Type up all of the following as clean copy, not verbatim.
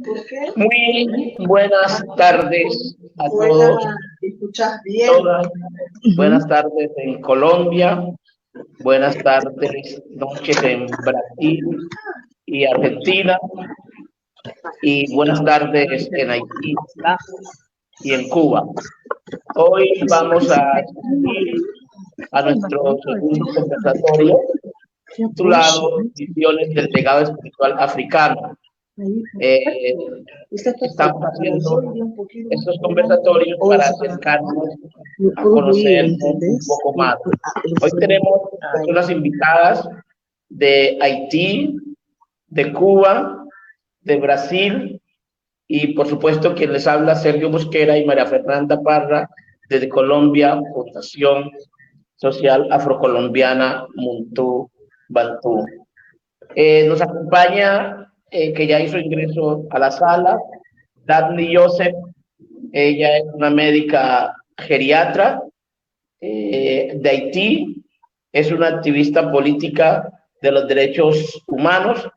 ¿Por qué? Muy buenas tardes a todos, ¿Escuchas bien? todas. Buenas tardes en Colombia, buenas tardes, noches en Brasil y Argentina, y buenas tardes en Haití y en Cuba. Hoy vamos a asistir a nuestro segundo conversatorio titulado Visiones del legado espiritual africano. Estamos haciendo estos conversatorios para acercarnos a conocernos un poco más. Hoy tenemos personas invitadas de Haití, de Cuba, de Brasil y por supuesto quien les habla, Sergio Mosquera y María Fernanda Parra, desde Colombia, Fundación Social Afrocolombiana Muntu Bantú. Nos acompaña, que ya hizo ingreso a la sala, Daphne Joseph. Ella es una médica geriatra de Haití, es una activista política de los derechos humanos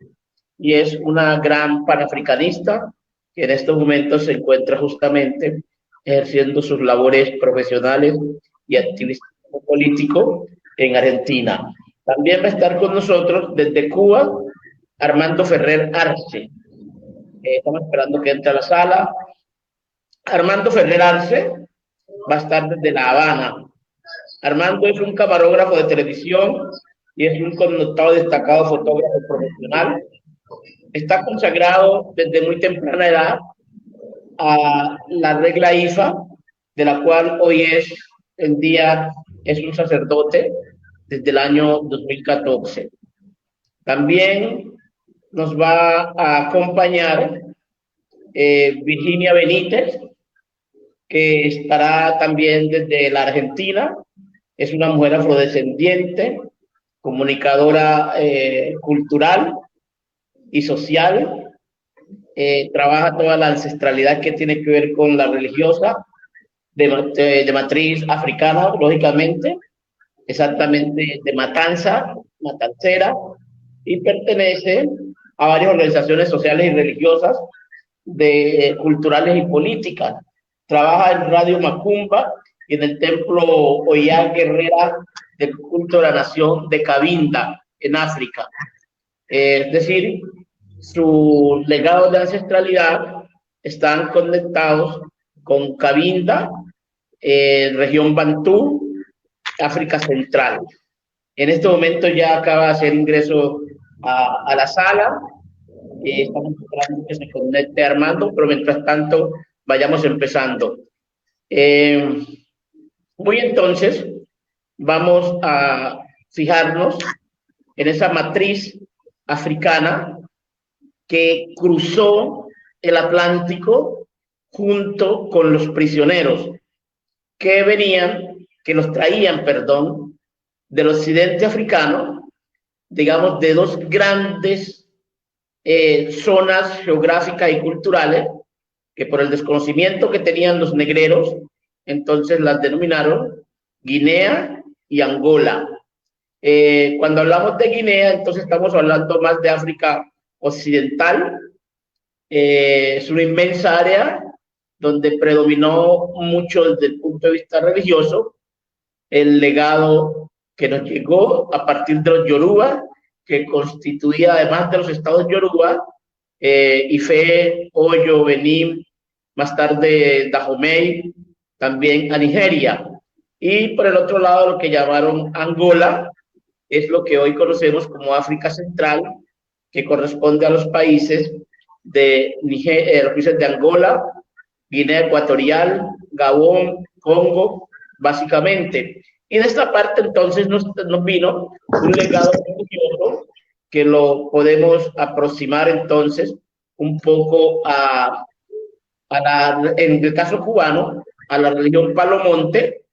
y es una gran panafricanista que en estos momentos se encuentra justamente ejerciendo sus labores profesionales y activismo político en Argentina. También va a estar con nosotros desde Cuba Armando Ferrer Arce. Estamos esperando que entre a la sala. Armando Ferrer Arce va a estar desde La Habana. Armando es un camarógrafo de televisión y es un connotado destacado fotógrafo profesional. Está consagrado desde muy temprana edad a la regla IFA, de la cual hoy en día es un sacerdote desde el año 2014. También nos va a acompañar Virginia Benítez, que estará también desde la Argentina. Es una mujer afrodescendiente, comunicadora cultural y social. Trabaja toda la ancestralidad que tiene que ver con la religiosa, de matriz africana, lógicamente, exactamente de matanza, matancera, y pertenece a varias organizaciones sociales y religiosas, culturales y políticas. Trabaja en Radio Macumba y en el templo Oya Guerrera del culto de la nación de Cabinda, en África. Es decir, sus legados de ancestralidad están conectados con Cabinda, región Bantú, África Central. En este momento ya acaba de hacer ingreso a la sala. Estamos esperando que se conecte Armando, pero mientras tanto vayamos empezando. Hoy entonces vamos a fijarnos en esa matriz africana que cruzó el Atlántico junto con los prisioneros que los traían, del occidente africano, digamos, de dos grandes zonas geográficas y culturales que por el desconocimiento que tenían los negreros, entonces las denominaron Guinea y Angola. Cuando hablamos de Guinea, entonces estamos hablando más de África occidental. Es una inmensa área donde predominó mucho desde el punto de vista religioso el legado que nos llegó a partir de los Yoruba, que constituía, además de los estados Yoruba, Ife, Oyo, Benín, más tarde Dahomey, también a Nigeria. Y por el otro lado, lo que llamaron Angola, es lo que hoy conocemos como África Central, que corresponde a los países de los países de Angola, Guinea Ecuatorial, Gabón, Congo, básicamente. Y de esta parte entonces nos vino un legado religioso que lo podemos aproximar entonces un poco en el caso cubano, a la religión Palomonte,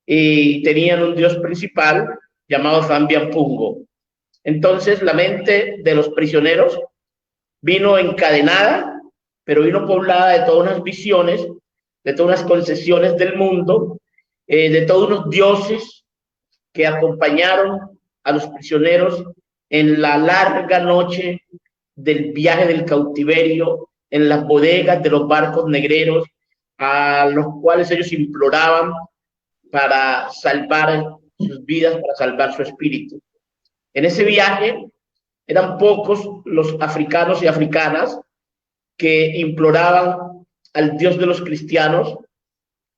y tenían un dios principal llamado Zambian-Pungo. Entonces la mente de los prisioneros vino encadenada, pero vino poblada de todas unas visiones, de todas unas concesiones del mundo, de todos unos dioses que acompañaron a los prisioneros en la larga noche del viaje del cautiverio, en las bodegas de los barcos negreros, a los cuales ellos imploraban para salvar sus vidas, para salvar su espíritu. En ese viaje eran pocos los africanos y africanas que imploraban al Dios de los cristianos,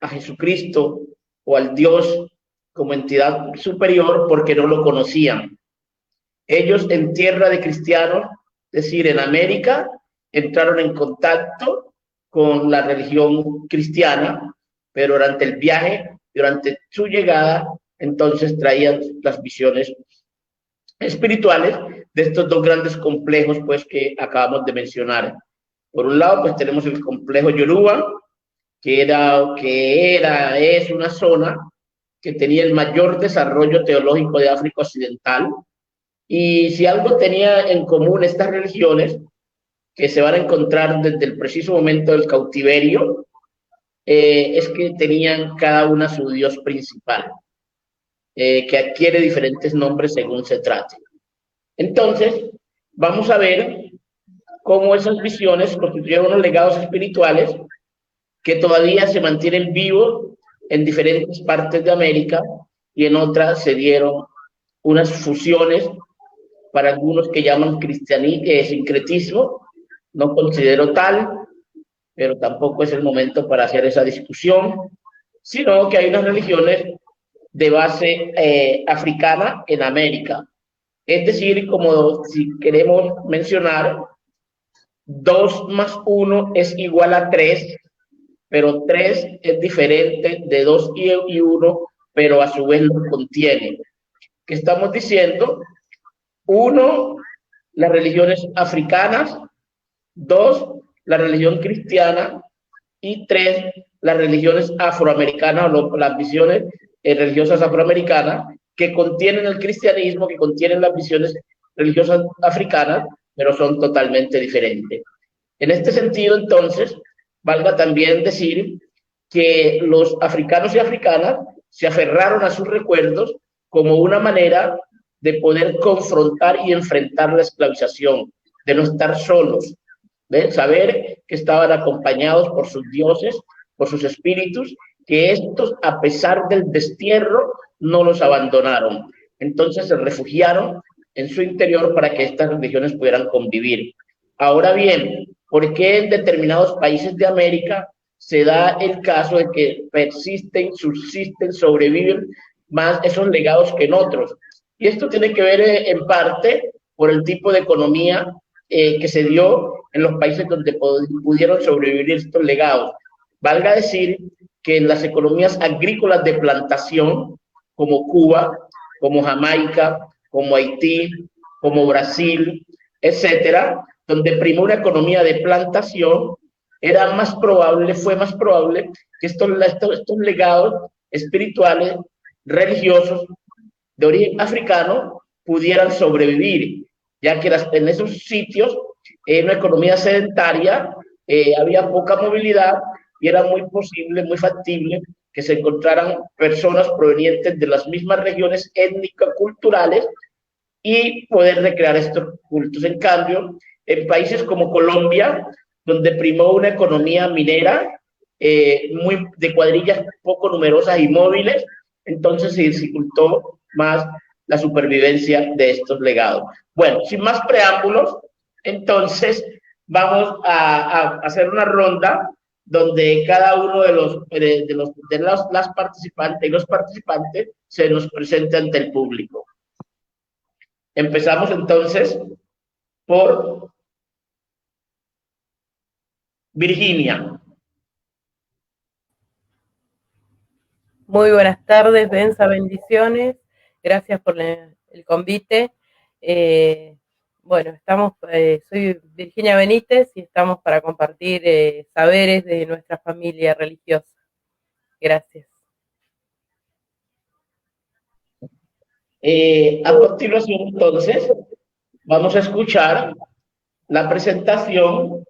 a Jesucristo o al Dios como entidad superior, porque no lo conocían. Ellos en tierra de cristianos, es decir, en América, entraron en contacto con la religión cristiana, pero durante el viaje, durante su llegada, entonces traían las visiones espirituales de estos dos grandes complejos, pues, que acabamos de mencionar. Por un lado, pues tenemos el complejo Yoruba, es una zona que tenía el mayor desarrollo teológico de África Occidental. Y si algo tenía en común estas religiones, que se van a encontrar desde el preciso momento del cautiverio, es que tenían cada una su dios principal, que adquiere diferentes nombres según se trate. Entonces, vamos a ver cómo esas visiones constituyeron unos legados espirituales que todavía se mantienen vivos en diferentes partes de América, y en otras se dieron unas fusiones para algunos que llaman sincretismo. No considero tal, pero tampoco es el momento para hacer esa discusión, sino que hay unas religiones de base africana en América. Es decir, como si queremos mencionar, 2 más 1 es igual a 3, pero 3 es diferente de 2 y 1, pero a su vez lo contiene. ¿Qué estamos diciendo? 1, las religiones africanas; 2, la religión cristiana; y 3, las religiones afroamericanas o las visiones religiosas afroamericanas, que contienen el cristianismo, que contienen las visiones religiosas africanas, pero son totalmente diferentes. En este sentido, entonces, valga también decir que los africanos y africanas se aferraron a sus recuerdos como una manera de poder confrontar y enfrentar la esclavización, de no estar solos, de saber que estaban acompañados por sus dioses, por sus espíritus, que estos, a pesar del destierro, no los abandonaron. Entonces se refugiaron en su interior para que estas religiones pudieran convivir. Ahora bien, ¿por qué en determinados países de América se da el caso de que persisten, subsisten, sobreviven más esos legados que en otros? Y esto tiene que ver en parte por el tipo de economía que se dio en los países donde pudieron sobrevivir estos legados. Valga decir que en las economías agrícolas de plantación, como Cuba, como Jamaica, como Haití, como Brasil, etcétera, donde primó una economía de plantación, fue más probable que estos legados espirituales, religiosos, de origen africano, pudieran sobrevivir, ya que en esos sitios, en una economía sedentaria, había poca movilidad y era muy posible, muy factible que se encontraran personas provenientes de las mismas regiones étnico-culturales y poder recrear estos cultos. En cambio, en países como Colombia, donde primó una economía minera, muy de cuadrillas poco numerosas y móviles, entonces se dificultó más la supervivencia de estos legados. Bueno, sin más preámbulos, entonces vamos a hacer una ronda donde cada uno las participantes y los participantes se nos presente ante el público. Empezamos entonces por Virginia. Muy buenas tardes, Benza, bendiciones. Gracias por el convite. Bueno, soy Virginia Benítez y estamos para compartir saberes de nuestra familia religiosa. Gracias. A continuación, entonces, vamos a escuchar la presentación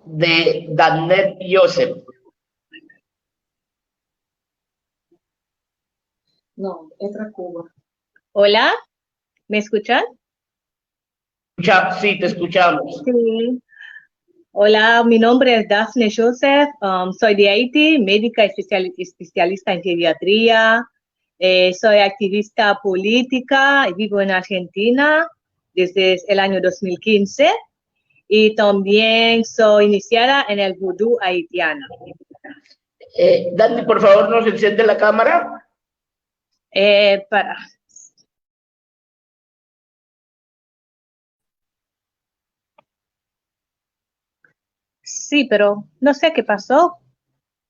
de Danet Joseph. No, entra Cuba. Hola, ¿Me escuchan? Sí, te escuchamos. Sí. Hola, mi nombre es Daphne Joseph, soy de Haití, médica especialista en pediatría, soy activista política y vivo en Argentina desde el año 2015 y también soy iniciada en el vudú haitiano. Dani, por favor, ¿nos enciende la cámara? Sí, pero no sé qué pasó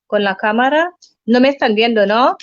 con la cámara. No me están viendo, ¿no?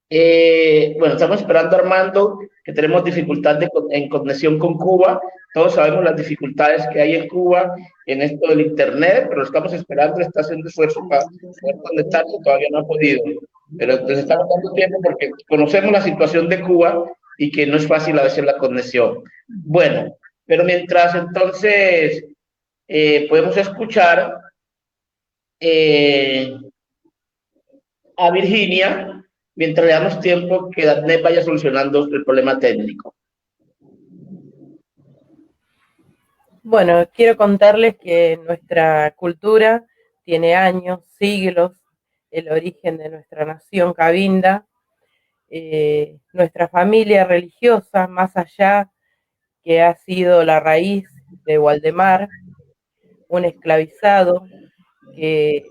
Bueno, estamos esperando a Armando, que tenemos dificultad en conexión con Cuba. Todos sabemos las dificultades que hay en Cuba en esto del Internet, pero lo estamos esperando, está haciendo esfuerzo para poder conectarse, todavía no ha podido. Pero entonces estamos dando tiempo porque conocemos la situación de Cuba y que no es fácil a veces la conexión. Bueno, pero mientras entonces podemos escuchar a Virginia, mientras le damos tiempo que Daphne vaya solucionando el problema técnico. Bueno, quiero contarles que nuestra cultura tiene años, siglos, el origen de nuestra nación cabinda, nuestra familia religiosa, más allá que ha sido la raíz de Waldemar, un esclavizado que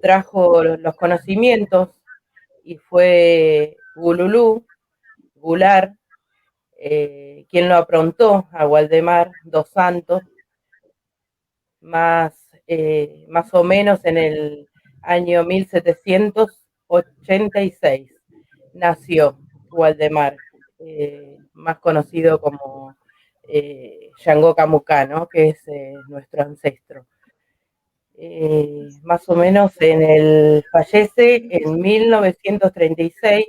trajo los conocimientos y fue Gululú, Gular, quien lo aprontó a Waldemar dos Santos, más o menos en el año 1786 nació Waldemar, más conocido como Yango Camucá, ¿no? Que es nuestro ancestro. Más o menos fallece en 1936,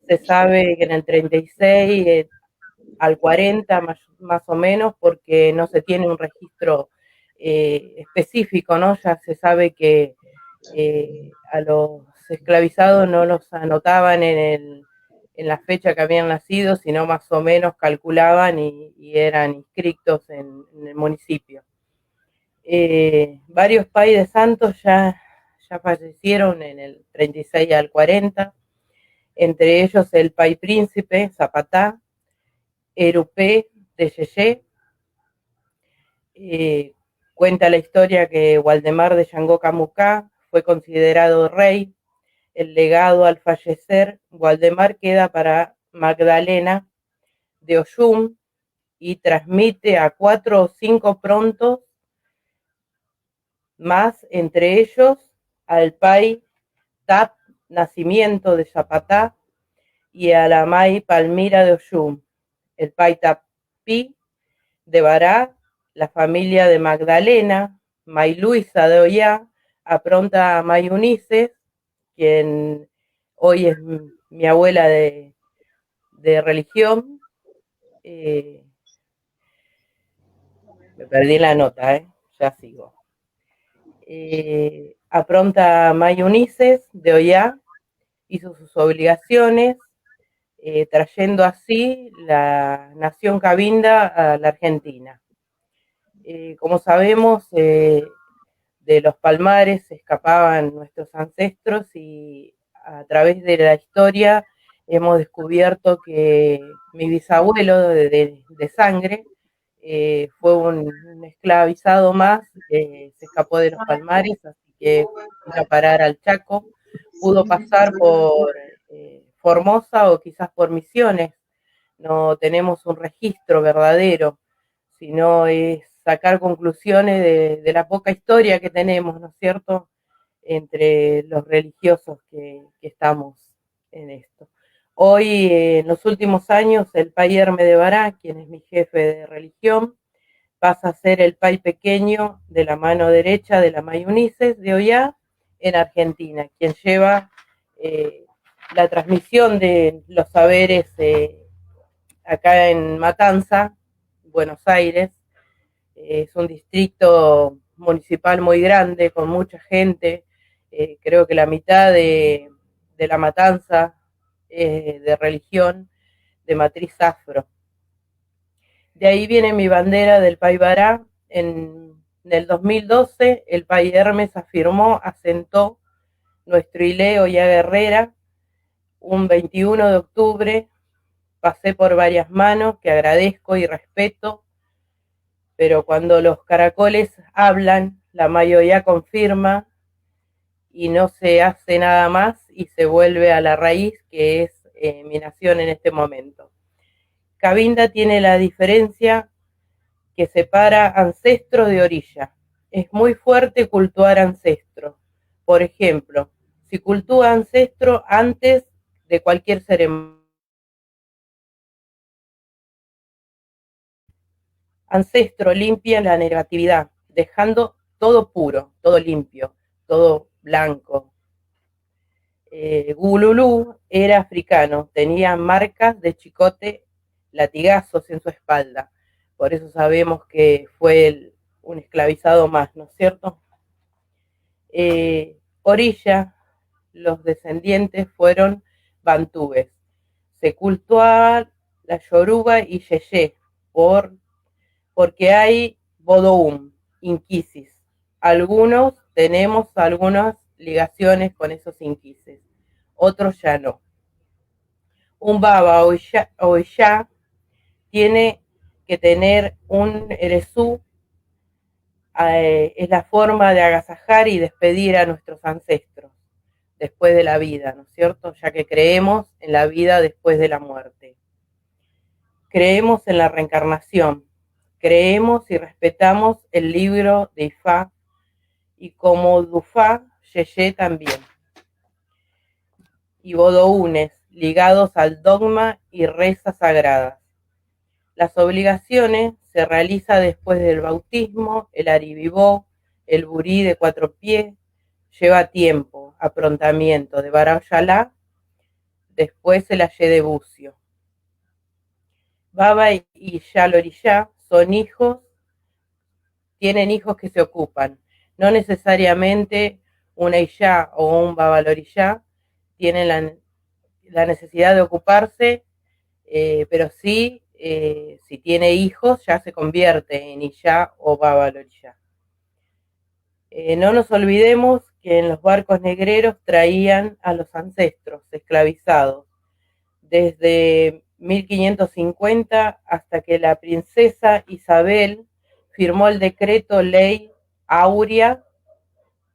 se sabe que en el 36 al 40 más o menos, porque no se tiene un registro específico, ¿no? Ya se sabe que a los esclavizados no los anotaban en la fecha que habían nacido, sino más o menos calculaban y eran inscritos en el municipio. Varios pais de santos ya fallecieron en el 36 al 40, entre ellos el pai príncipe Zapatá, Erupé de Yeye. Cuenta la historia que Waldemar de Yango Camucá fue considerado rey. El legado al fallecer, Waldemar queda para Magdalena de Oyum y transmite a 4 o 5 prontos más, entre ellos al pai Tap Nacimiento de Zapatá y a la mai Palmira de Oyum, el pai Tapí de Bará, la familia de Magdalena, mai Luisa de Ollá, apronta a mai Unices, quien hoy es mi abuela de religión. Me perdí la nota, ya sigo. Apronta a mai Unices de Ollá, hizo sus obligaciones, trayendo así la nación cabinda a la Argentina. Como sabemos, de los palmares escapaban nuestros ancestros y a través de la historia hemos descubierto que mi bisabuelo de sangre fue un esclavizado más, se escapó de los palmares, así que fue a parar al Chaco, pudo pasar por Formosa o quizás por Misiones, no tenemos un registro verdadero, sino es sacar conclusiones de la poca historia que tenemos, ¿no es cierto?, entre los religiosos que estamos en esto. Hoy, en los últimos años, el pai Herme de Bará, quien es mi jefe de religión, pasa a ser el pai pequeño de la mano derecha de la mai Unices de Ollá en Argentina, quien lleva la transmisión de los saberes acá en Matanza, Buenos Aires. Es un distrito municipal muy grande, con mucha gente. Creo que la mitad de La Matanza es de religión, de matriz afro. De ahí viene mi bandera del Paybará. En el 2012 el Pay Hermes afirmó, asentó nuestro Ileo y Guerrera. Un 21 de octubre pasé por varias manos que agradezco y respeto, pero cuando los caracoles hablan, la mayoría confirma y no se hace nada más y se vuelve a la raíz, que es mi nación en este momento. Cabinda tiene la diferencia que separa ancestro de orilla. Es muy fuerte cultuar ancestro. Por ejemplo, si cultúa ancestro antes de cualquier ceremonia. Ancestro limpia la negatividad, dejando todo puro, todo limpio, todo blanco. Gululú era africano, tenía marcas de chicote, latigazos en su espalda. Por eso sabemos que fue un esclavizado más, ¿no es cierto? Orilla, los descendientes fueron bantúes. Se cultuaba la yoruba y yeye porque hay bodoum, inquisis. Algunos tenemos algunas ligaciones con esos inquises, otros ya no. Un baba o ya tiene que tener un eresú, es la forma de agasajar y despedir a nuestros ancestros después de la vida, ¿no es cierto? Ya que creemos en la vida después de la muerte. Creemos en la reencarnación. Creemos y respetamos el libro de Ifá y como Dufá, Yeye también. Y bodounes ligados al dogma y rezas sagradas. Las obligaciones se realizan después del bautismo, el aribibó, el burí de 4 pies, lleva tiempo, aprontamiento de Barayalá, después el ayé de bucio. Baba y Yaloriyá son hijos, tienen hijos que se ocupan. No necesariamente una Iyá o un Babaloriyá tienen la necesidad de ocuparse, pero sí, si tiene hijos, ya se convierte en Iyá o Babaloriyá. No nos olvidemos que en los barcos negreros traían a los ancestros esclavizados desde 1550 hasta que la princesa Isabel firmó el decreto Ley Áurea,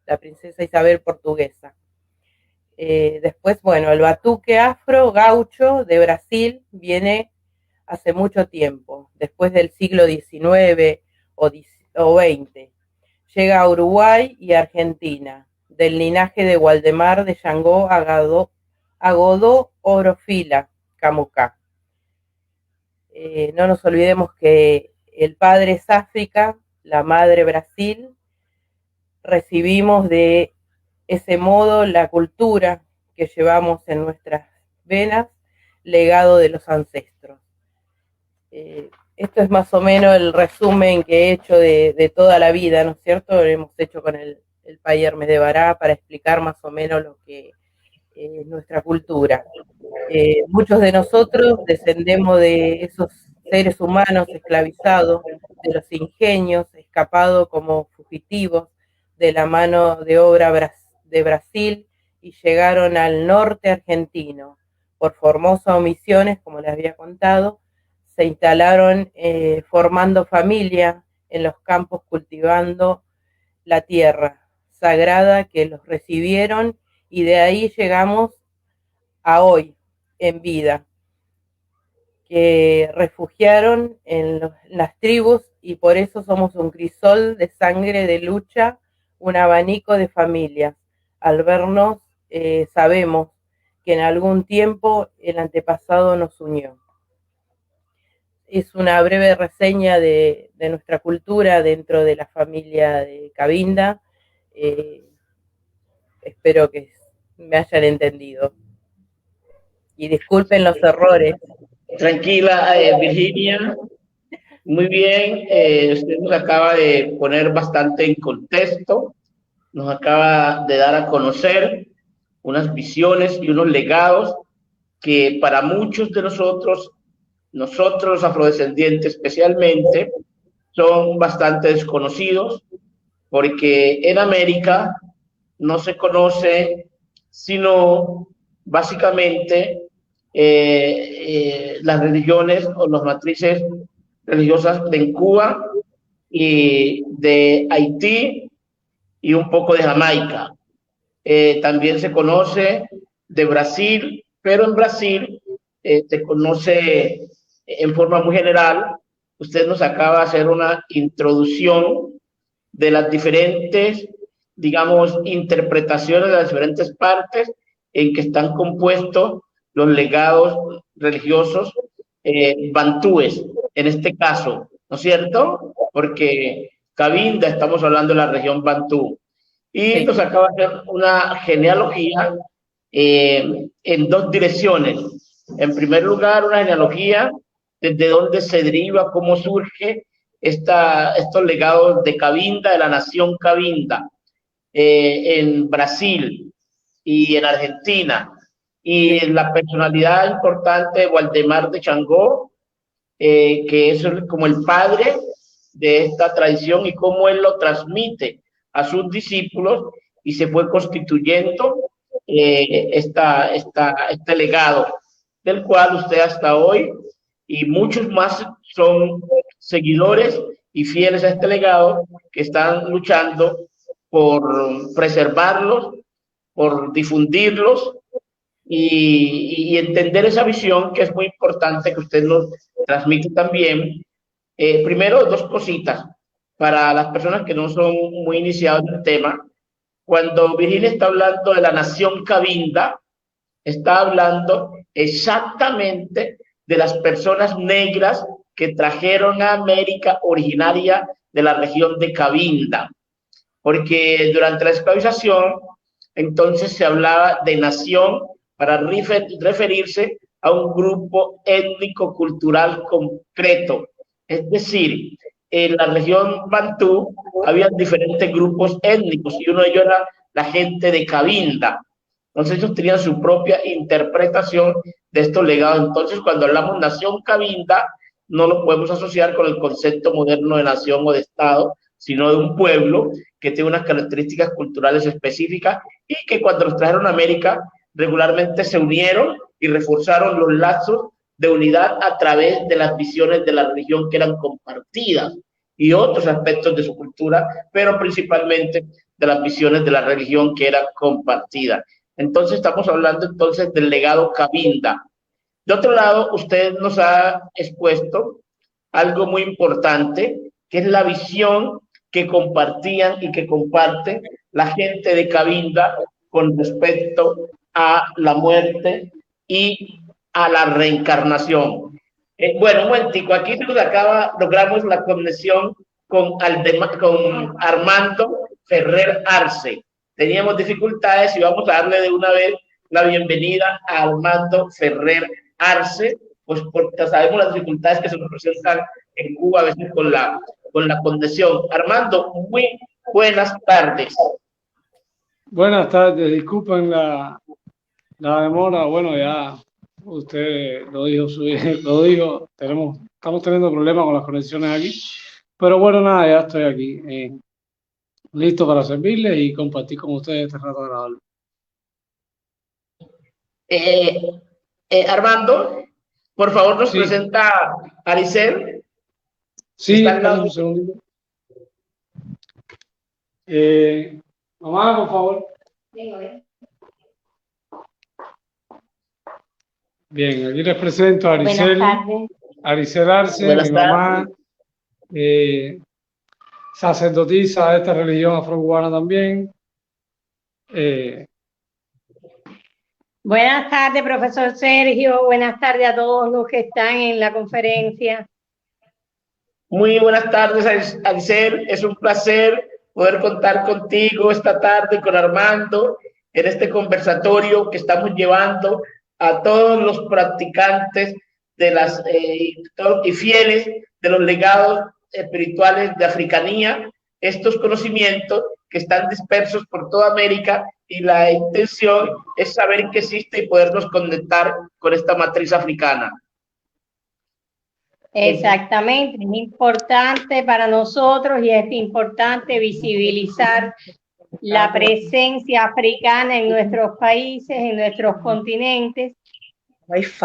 la princesa Isabel portuguesa. Después, bueno, el batuque afro gaucho de Brasil viene hace mucho tiempo, después del siglo XIX o XX. Llega a Uruguay y Argentina, del linaje de Waldemar de Yangó a Godó Orofila, Camucá. No nos olvidemos que el padre es África, la madre Brasil. Recibimos de ese modo la cultura que llevamos en nuestras venas, legado de los ancestros. Esto es más o menos el resumen que he hecho de toda la vida, ¿no es cierto? Lo hemos hecho con el Pay Hermes de Bará para explicar más o menos lo que es nuestra cultura. Muchos de nosotros descendemos de esos seres humanos esclavizados, de los ingenios, escapados como fugitivos de la mano de obra de Brasil y llegaron al norte argentino. Por Formosa o Misiones, como les había contado, se instalaron formando familia en los campos, cultivando la tierra sagrada que los recibieron, y de ahí llegamos a hoy en vida, que refugiaron en las tribus, y por eso somos un crisol de sangre de lucha, un abanico de familias. Al vernos sabemos que en algún tiempo el antepasado nos unió. Es una breve reseña de nuestra cultura dentro de la familia de Cabinda. Espero que me hayan entendido. Y disculpen los errores. Tranquila, Virginia. Muy bien, usted nos acaba de poner bastante en contexto, nos acaba de dar a conocer unas visiones y unos legados que para muchos de nosotros los afrodescendientes especialmente, son bastante desconocidos, porque en América no se conoce sino básicamente las religiones o las matrices religiosas de Cuba y de Haití y un poco de Jamaica. También se conoce de Brasil, pero en Brasil se conoce en forma muy general. Usted nos acaba de hacer una introducción de las diferentes, digamos, interpretaciones de las diferentes partes en que están compuestos los legados religiosos bantúes, en este caso, ¿no es cierto? Porque Cabinda, estamos hablando de la región bantú. Y nos acaba de hacer una genealogía en dos direcciones. En primer lugar, una genealogía desde dónde se deriva, cómo surge estos legados de Cabinda, de la nación Cabinda, en Brasil y en Argentina. Y la personalidad importante de Waldemar de Changó, que es como el padre de esta tradición y cómo él lo transmite a sus discípulos y se fue constituyendo este legado, del cual usted hasta hoy y muchos más son seguidores y fieles a este legado que están luchando por preservarlos, por difundirlos y entender esa visión que es muy importante que usted nos transmite también. Primero, dos cositas para las personas que no son muy iniciados en el tema. Cuando Virginia está hablando de la nación Cabinda, está hablando exactamente de las personas negras que trajeron a América originaria de la región de Cabinda, porque durante la esclavización entonces se hablaba de nación para referirse a un grupo étnico-cultural concreto. Es decir, en la región bantú había diferentes grupos étnicos y uno de ellos era la gente de Cabinda. Entonces ellos tenían su propia interpretación de estos legados. Entonces cuando hablamos nación Cabinda, no lo podemos asociar con el concepto moderno de nación o de estado, sino de un pueblo que tiene unas características culturales específicas y que cuando los trajeron a América regularmente se unieron y reforzaron los lazos de unidad a través de las visiones de la religión que eran compartidas y otros aspectos de su cultura, pero principalmente de las visiones de la religión que era compartida. Entonces estamos hablando entonces del legado Cabinda. De otro lado, usted nos ha expuesto algo muy importante, que es la visión que compartían y que comparte la gente de Cabinda con respecto a la muerte y a la reencarnación. Bueno, un momentico, aquí logramos la conexión con Armando Ferrer Arce. Teníamos dificultades y vamos a darle de una vez la bienvenida a Armando Ferrer Arce, pues porque sabemos las dificultades que se nos presentan en Cuba a veces con la conexión. Armando, muy buenas tardes. Buenas tardes, disculpen la demora. Bueno, ya usted lo dijo, estamos teniendo problemas con las conexiones aquí, pero bueno, nada, ya estoy aquí, listo para servirles y compartir con ustedes este rato agradable. Armando, por favor, nos presenta a Aricel. Sí, un segundito. Mamá, por favor. Bien, aquí les presento a Aricel Arce, mi mamá, sacerdotisa de esta religión afrocubana también. Buenas tardes, profesor Sergio. Buenas tardes a todos los que están en la conferencia. Muy buenas tardes, Aricel. Es un placer poder contar contigo esta tarde, con Armando, en este conversatorio que estamos llevando a todos los practicantes y fieles de los legados espirituales de Africanía, estos conocimientos que están dispersos por toda América, y la intención es saber que existe y podernos conectar con esta matriz africana. Exactamente, es importante para nosotros y es importante visibilizar la presencia africana en nuestros países, en nuestros continentes,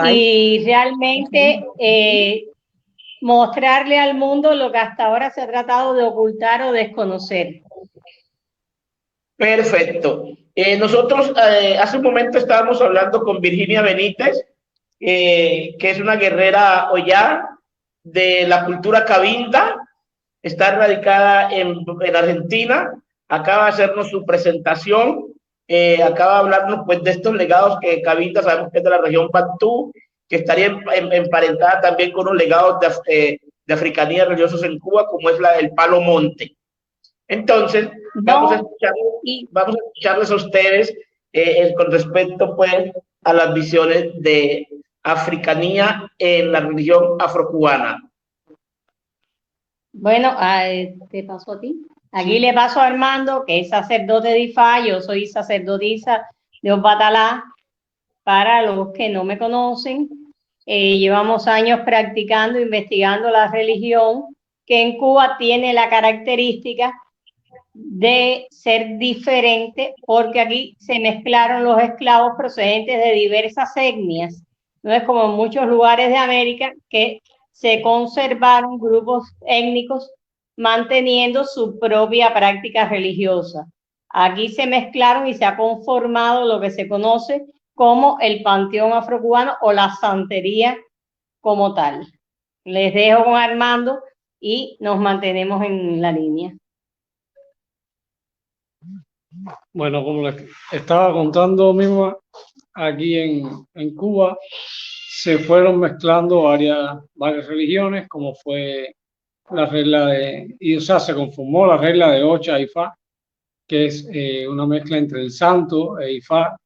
y realmente mostrarle al mundo lo que hasta ahora se ha tratado de ocultar o desconocer. Perfecto. Nosotros hace un momento estábamos hablando con Virginia Benítez, que es una guerrera Oya de la cultura cabinda, está radicada en Argentina, acaba de hacernos su presentación, acaba de hablarnos pues de estos legados que cabinda sabemos que es de la región Bantú, que estaría emparentada también con los legados de africanía religiosos en Cuba, como es la del Palo Monte. Entonces, vamos a escucharles a ustedes con respecto pues a las visiones de africanía en la religión afrocubana. Bueno, ¿te pasó a ti? Aquí le paso a Armando, que es sacerdote de Ifá, yo soy sacerdotisa de Obatalá. Para los que no me conocen, llevamos años practicando, investigando la religión, que en Cuba tiene la característica de ser diferente, porque aquí se mezclaron los esclavos procedentes de diversas etnias. No es como en muchos lugares de América que se conservaron grupos étnicos manteniendo su propia práctica religiosa. Aquí se mezclaron y se ha conformado lo que se conoce como el panteón afrocubano o la santería como tal. Les dejo con Armando y nos mantenemos en la línea. Bueno, como les estaba contando mismo, aquí en Cuba se fueron mezclando varias religiones, como fue la regla se conformó la regla de Ocha e Ifá, que es una mezcla entre el santo e Ifá.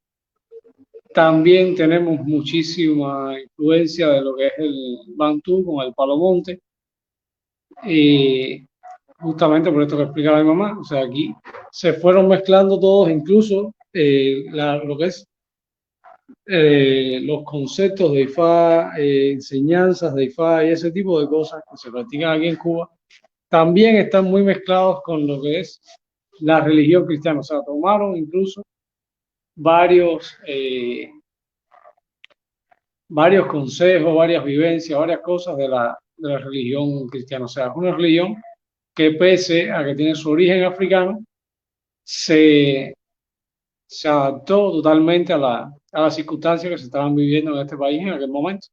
También tenemos muchísima influencia de lo que es el Bantú con el Palo Monte. Y justamente por esto que explicaba mi mamá, o sea, aquí se fueron mezclando todos, incluso lo que es los conceptos de Ifá, enseñanzas de Ifá y ese tipo de cosas que se practican aquí en Cuba, también están muy mezclados con lo que es la religión cristiana. O sea, tomaron incluso varios consejos, varias vivencias, varias cosas de la religión cristiana. O sea, es una religión que, pese a que tiene su origen africano, se adaptó totalmente a las circunstancias que se estaban viviendo en este país en aquel momento.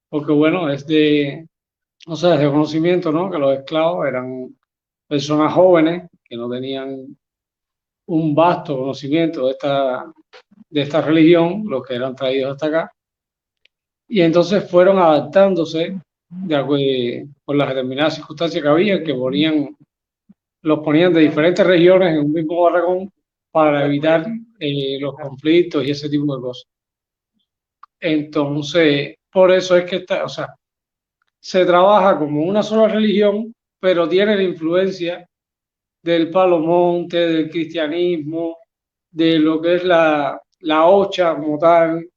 Porque, bueno, es de conocimiento, ¿no?, que los esclavos eran personas jóvenes que no tenían un vasto conocimiento de esta religión, los que eran traídos hasta acá, y entonces fueron adaptándose por las determinadas circunstancias que había, que los ponían de diferentes regiones en un mismo barracón para evitar los conflictos y ese tipo de cosas. Entonces, por eso es que se trabaja como una sola religión, pero tiene la influencia del Palo Monte, del cristianismo, de lo que es la Ocha como tal,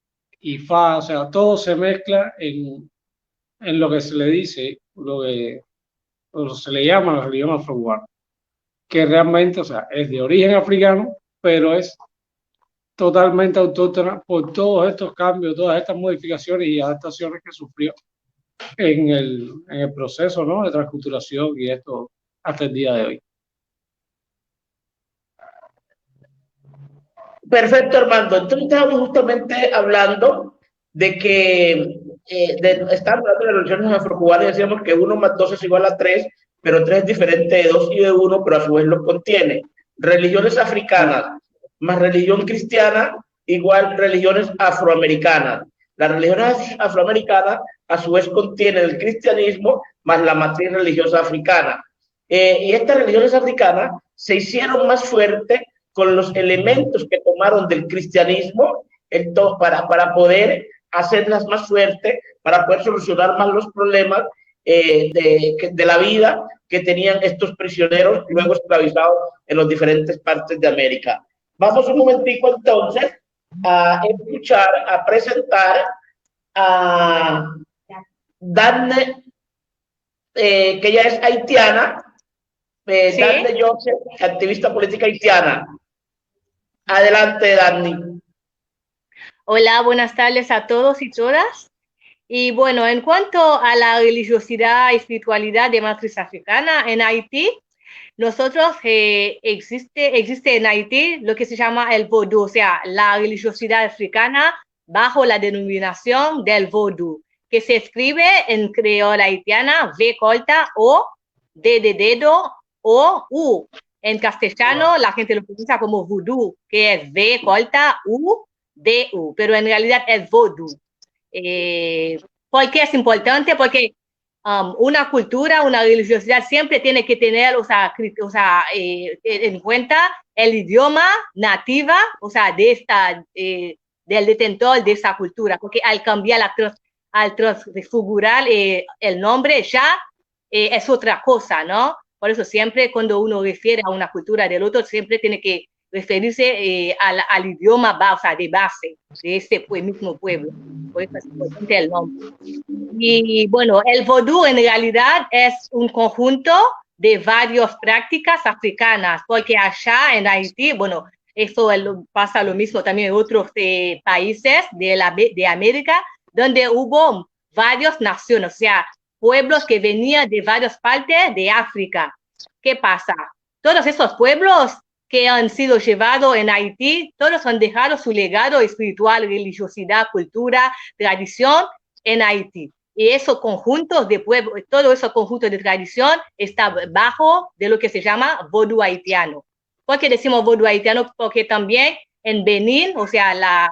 Ifá, o sea, todo se mezcla en lo que se le dice, o se le llama la religión afrocubana, que realmente, o sea, es de origen africano, pero es totalmente autóctona por todos estos cambios, todas estas modificaciones y adaptaciones que sufrió en el proceso, ¿no?, de transculturación y esto hasta el día de hoy. Perfecto, Armando. Entonces estábamos justamente hablando de que estábamos hablando de las religiones afrocubanas y decíamos que 1 más 2 es igual a 3, pero 3 es diferente de 2 y de 1, pero a su vez lo contiene. Religiones africanas más religión cristiana igual religiones afroamericanas. Las religiones afroamericanas a su vez contienen el cristianismo más la matriz religiosa africana. Y estas religiones africanas se hicieron más fuertes con los elementos que tomaron del cristianismo para poder hacerlas más fuerte para poder solucionar más los problemas de la vida que tenían estos prisioneros luego esclavizados en las diferentes partes de América. Vamos un momentico entonces a escuchar, a presentar a Daphne, que ella es haitiana, Sí. Daphne Joseph, activista política haitiana. Adelante, Daphne. Hola, buenas tardes a todos y todas. Y bueno, en cuanto a la religiosidad y espiritualidad de matriz africana en Haití, nosotros existe en Haití lo que se llama el vodú, o sea, la religiosidad africana bajo la denominación del vodú, que se escribe en creola haitiana V corta O, D de dedo, O, U. En castellano la gente lo pronuncia como vudú, que es V corta U, D, U, pero en realidad es vodú. ¿Por qué es importante? Porque una cultura, una religiosidad siempre tiene que tener, en cuenta el idioma nativa, del detentor de esa cultura, porque al cambiar, al transfigurar el nombre ya es otra cosa, ¿no? Por eso siempre cuando uno refiere a una cultura del otro, siempre tiene que referirse al idioma de base de ese mismo pueblo. Por eso es importante el nombre. Y bueno, el vodú en realidad es un conjunto de varias prácticas africanas, porque allá en Haití, bueno, eso pasa lo mismo también en otros países de América, donde hubo varias naciones, o sea, pueblos que venían de varias partes de África. ¿Qué pasa? Todos esos pueblos que han sido llevados en Haití, todos han dejado su legado espiritual, religiosidad, cultura, tradición en Haití. Y esos conjuntos de pueblos, todo esos conjuntos de tradición está bajo de lo que se llama vodú haitiano. ¿Por qué decimos vodú haitiano? Porque también en Benín, la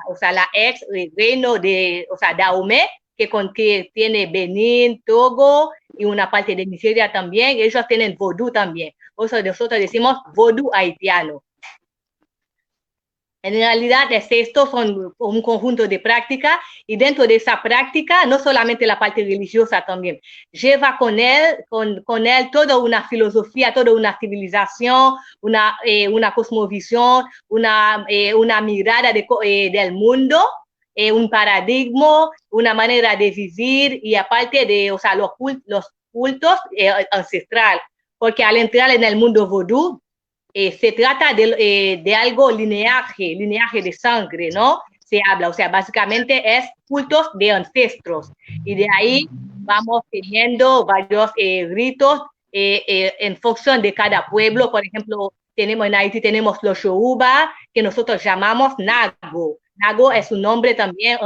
ex reino de, Dahomey, que tiene Benín, Togo y una parte de Nigeria también, ellos tienen vodú también. O sea, nosotros decimos vodú haitiano. En realidad, estos son un conjunto de prácticas y dentro de esa práctica, no solamente la parte religiosa también, lleva con él toda una filosofía, toda una civilización, una cosmovisión, una mirada del mundo, un paradigma, una manera de vivir y aparte de los cultos ancestrales, porque al entrar en el mundo vodú, se trata de algo lineaje de sangre, ¿no? Se habla, o sea, básicamente es cultos de ancestros. Y de ahí vamos teniendo varios ritos en función de cada pueblo. Por ejemplo, en Haití tenemos los Yoruba, que nosotros llamamos Nago. Nago es un nombre también,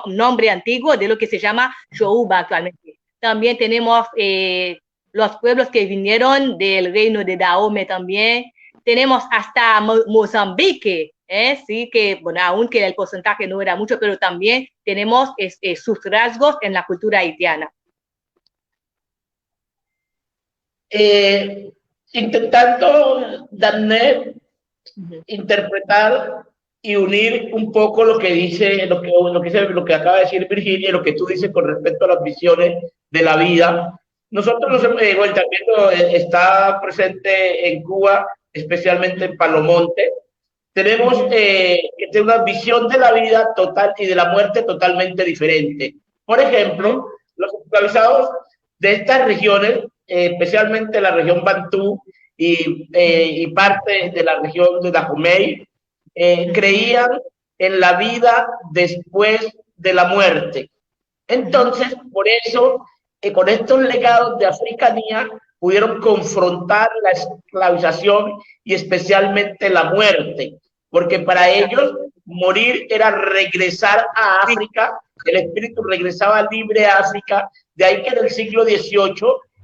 nombre antiguo de lo que se llama Yoruba actualmente. También tenemos los pueblos que vinieron del reino de Dahomey también. Tenemos hasta Mozambique, sí, que, bueno, aunque el porcentaje no era mucho, pero también tenemos sus rasgos en la cultura haitiana. Intentando, Daphne, interpretar y unir un poco lo que dice, lo que acaba de decir Virginia y lo que tú dices con respecto a las visiones de la vida. Nosotros el intercambio está presente en Cuba, especialmente en Palomonte. Tenemos una visión de la vida total y de la muerte totalmente diferente. Por ejemplo, los esclavizados de estas regiones, especialmente la región Bantú y parte de la región de Dahomey, creían en la vida después de la muerte. Entonces, por eso, con estos legados de africanía, pudieron confrontar la esclavización y especialmente la muerte, porque para ellos morir era regresar a África, el espíritu regresaba libre a África, de ahí que en el siglo XVIII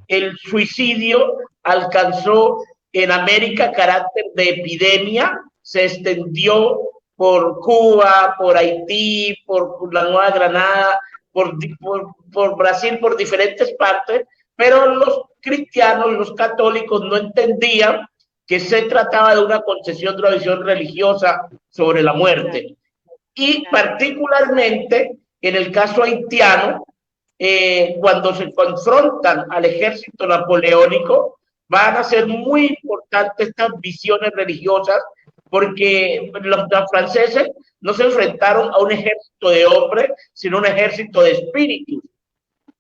el suicidio alcanzó en América carácter de epidemia, se extendió por Cuba, por Haití, por la Nueva Granada, por Brasil, por diferentes partes, pero los cristianos, los católicos no entendían que se trataba de una concesión de una visión religiosa sobre la muerte. Y particularmente En el caso haitiano, cuando se confrontan al ejército napoleónico, van a ser muy importantes estas visiones religiosas, porque los franceses no se enfrentaron a un ejército de hombres, sino a un ejército de espíritus.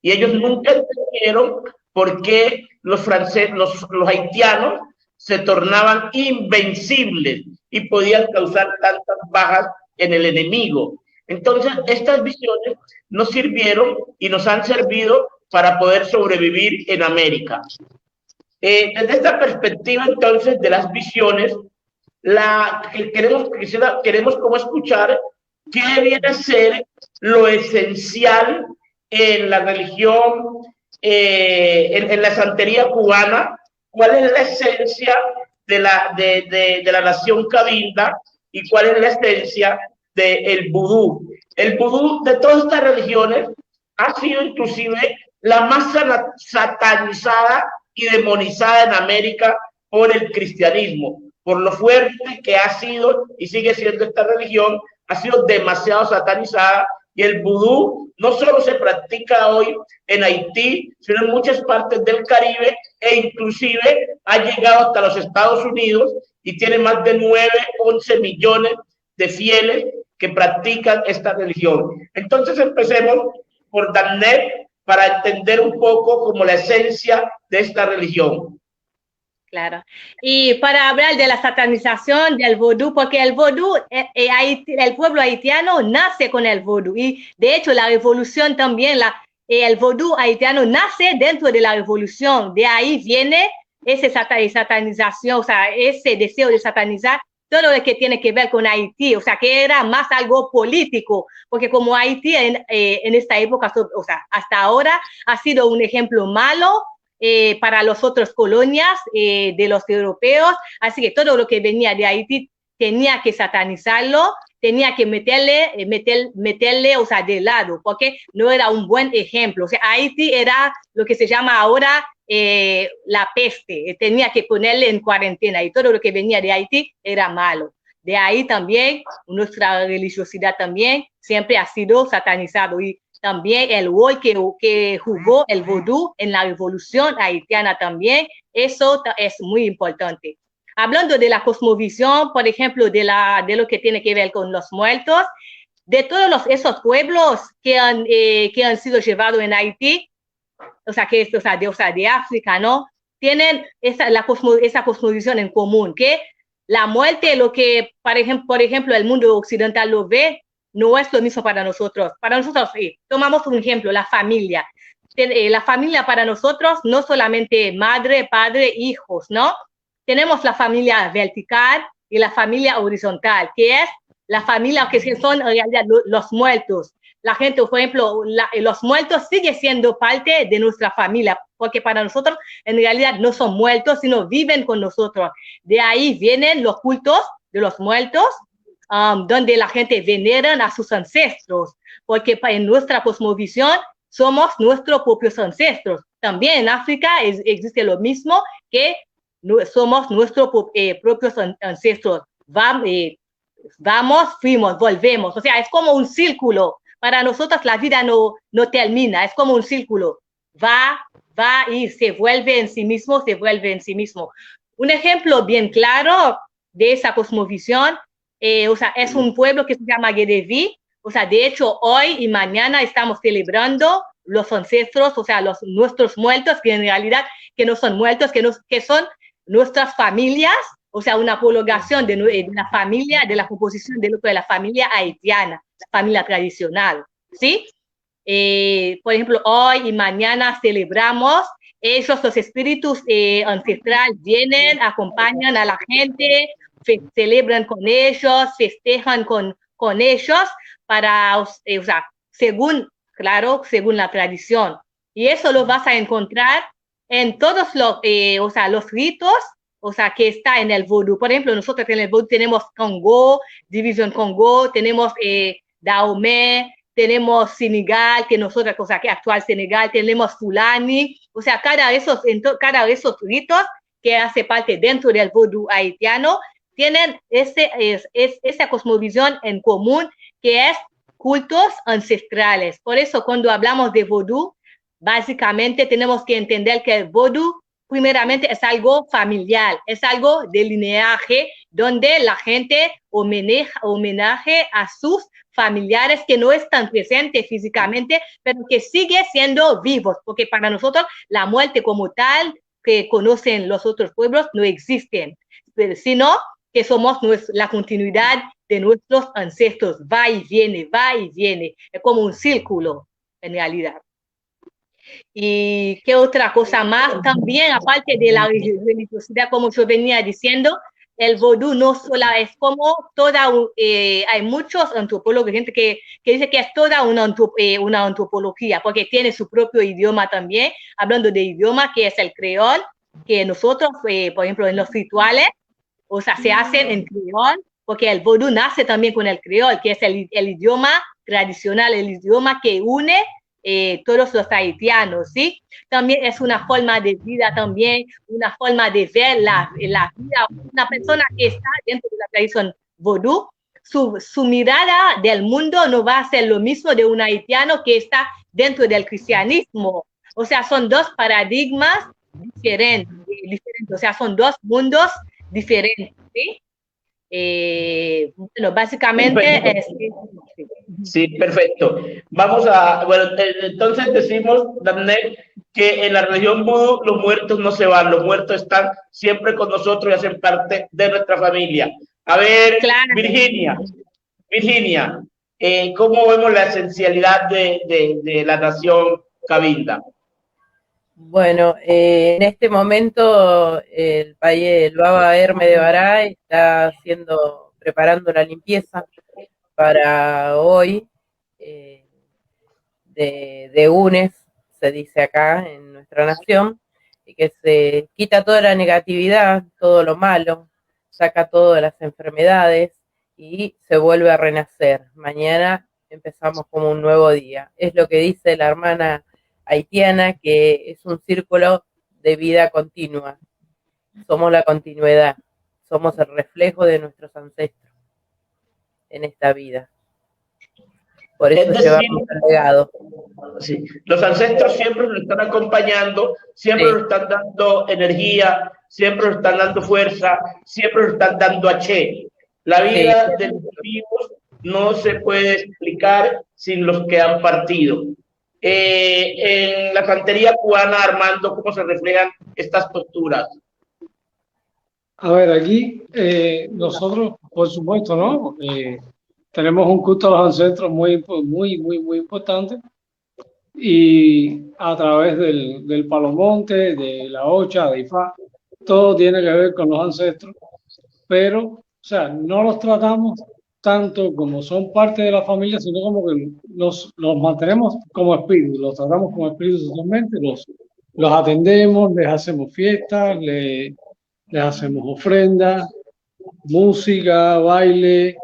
Y ellos nunca entendieron por qué los haitianos se tornaban invencibles y podían causar tantas bajas en el enemigo. Entonces, estas visiones nos sirvieron y nos han servido para poder sobrevivir en América. Desde esta perspectiva, entonces, de las visiones, queremos como escuchar qué viene a ser lo esencial en la religión, en la santería cubana, cuál es la esencia de la nación cabinda y cuál es la esencia del vudú. El vudú de todas estas religiones ha sido inclusive la más satanizada y demonizada en América por el cristianismo, por lo fuerte que ha sido y sigue siendo esta religión, ha sido demasiado satanizada. Y el vudú no solo se practica hoy en Haití, sino en muchas partes del Caribe, e inclusive ha llegado hasta los Estados Unidos y tiene más de 11 millones de fieles que practican esta religión. Entonces empecemos por Daphne para entender un poco como la esencia de esta religión. Claro. Y para hablar de la satanización del vodú, porque el vodú, el pueblo haitiano nace con el vodú, y de hecho la revolución también, el vodú haitiano nace dentro de la revolución. De ahí viene esa satanización, o sea, ese deseo de satanizar todo lo que tiene que ver con Haití, o sea, que era más algo político, porque como Haití en esta época, o sea, hasta ahora ha sido un ejemplo malo para las otras colonias de los europeos, así que todo lo que venía de Haití tenía que satanizarlo, tenía que meterle, o sea, de lado, porque no era un buen ejemplo. O sea, Haití era lo que se llama ahora la peste, tenía que ponerle en cuarentena, y todo lo que venía de Haití era malo. De ahí también nuestra religiosidad también siempre ha sido satanizado, y también el rol que jugó el vodú en la revolución haitiana también, eso es muy importante. Hablando de la cosmovisión, por ejemplo, de lo que tiene que ver con los muertos, de todos esos pueblos que han sido llevados en Haití, o sea, de África, ¿no? Tienen esa cosmovisión en común, que la muerte, lo que, por ejemplo, el mundo occidental lo ve, no es lo mismo para nosotros. Para nosotros, tomamos un ejemplo, la familia. La familia para nosotros no solamente madre, padre, hijos, ¿no? Tenemos la familia vertical y la familia horizontal, que es la familia que son en realidad los muertos. La gente, por ejemplo, los muertos siguen siendo parte de nuestra familia, porque para nosotros en realidad no son muertos, sino viven con nosotros. De ahí vienen los cultos de los muertos, donde la gente venera a sus ancestros, porque en nuestra cosmovisión somos nuestros propios ancestros. También en África existe lo mismo, que somos nuestros propios ancestros. Vamos, fuimos, volvemos. O sea, es como un círculo. Para nosotros la vida no termina, es como un círculo. Va y se vuelve en sí mismo, se vuelve en sí mismo. Un ejemplo bien claro de esa cosmovisión, o sea, es un pueblo que se llama Guedeví. O sea, de hecho, hoy y mañana estamos celebrando los ancestros, o sea, nuestros muertos, que en realidad que no son muertos, que son nuestras familias, o sea, una prolongación de la familia, de la composición de la familia haitiana, la familia tradicional, ¿sí? Por ejemplo, hoy y mañana celebramos, los espíritus ancestrales vienen, acompañan a la gente, celebran con ellos, festejan con ellos, para, o sea, según la tradición. Y eso lo vas a encontrar en todos los ritos, o sea, que está en el vodú. Por ejemplo, nosotros en el vodú tenemos Congo, división Congo, tenemos Dahomey, tenemos Senegal, que nosotros, o sea, que actual Senegal, tenemos Fulani, o sea, cada de esos ritos que hace parte dentro del vodú haitiano, tienen esa cosmovisión en común, que es cultos ancestrales. Por eso cuando hablamos de vodú, básicamente tenemos que entender que el vodú primeramente es algo familiar, es algo de lineaje donde la gente homenaje a sus familiares que no están presentes físicamente, pero que sigue siendo vivos, porque para nosotros la muerte como tal que conocen los otros pueblos no existen, sino que somos la continuidad de nuestros ancestros, va y viene, es como un círculo en realidad. Y qué otra cosa más, también aparte de la religiosidad, como yo venía diciendo, el vodú no solo es como toda, hay muchos antropólogos, gente que dice que es toda una antropología, porque tiene su propio idioma también, hablando de idioma, que es el creol, que nosotros, por ejemplo, en los rituales, o sea, se hacen en creol, porque el vodú nace también con el creol, que es el idioma tradicional, el idioma que une todos los haitianos, ¿sí? También es una forma de vida también, una forma de ver la vida. Una persona que está dentro de la tradición vodú, su mirada del mundo no va a ser lo mismo de un haitiano que está dentro del cristianismo. O sea, son dos paradigmas diferentes, o sea, son dos mundos diferentes, ¿sí? Bueno, básicamente es... Sí, perfecto. Vamos a, bueno, entonces decimos, Daphne, que en la religión vudú los muertos no se van, los muertos están siempre con nosotros y hacen parte de nuestra familia. A ver, claro. Virginia, ¿cómo vemos la esencialidad de la nación Cabinda? Bueno, en este momento el país, el Baba Herme de Bará está preparando la limpieza para hoy de UNES, se dice acá en nuestra nación, y que se quita toda la negatividad, todo lo malo, saca todas las enfermedades y se vuelve a renacer. Mañana empezamos como un nuevo día. Es lo que dice la hermana haitiana, que es un círculo de vida continua. Somos la continuidad, somos el reflejo de nuestros ancestros en esta vida. Por eso llevamos el legado. Sí. Los ancestros siempre nos están acompañando, siempre nos están dando energía, siempre nos están dando fuerza, siempre nos están dando H. La vida de los vivos no se puede explicar sin los que han partido. En la santería cubana, Armando, ¿cómo se reflejan estas posturas? A ver, aquí nosotros, por supuesto, ¿no? Tenemos un culto a los ancestros muy importante, y a través del Palomonte, de la Ocha, de Ifá, todo tiene que ver con los ancestros, pero, o sea, no los tratamos tanto como son parte de la familia, sino como que los mantenemos como espíritus, los tratamos como espíritus totalmente, los atendemos, les hacemos fiestas, les hacemos ofrendas, música, baile,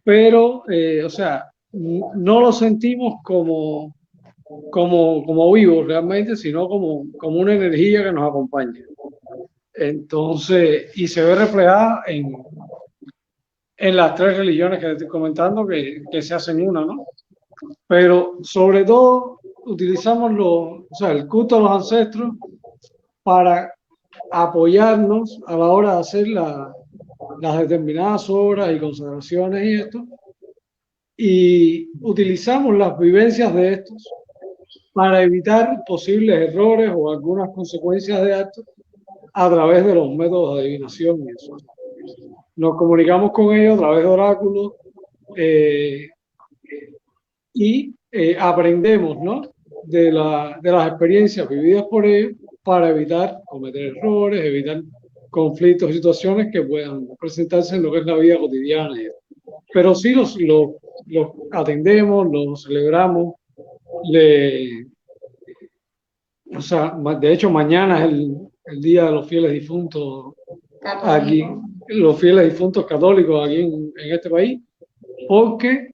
pero, o sea, no lo sentimos como vivos realmente, sino como una energía que nos acompaña. Entonces, y se ve reflejada en las tres religiones que estoy comentando, que se hacen una, ¿no? Pero sobre todo utilizamos el culto a los ancestros para apoyarnos a la hora de hacer las determinadas obras y consagraciones y esto, y utilizamos las vivencias de estos para evitar posibles errores o algunas consecuencias de actos a través de los métodos de adivinación y eso. Nos comunicamos con ellos a través de oráculos y aprendemos, ¿no?, de las experiencias vividas por ellos para evitar cometer errores, evitar conflictos, situaciones que puedan presentarse en lo que es la vida cotidiana. Pero sí los atendemos, los celebramos. O sea, de hecho, mañana es el Día de los Fieles Difuntos aquí, los fieles difuntos católicos aquí en este país, porque,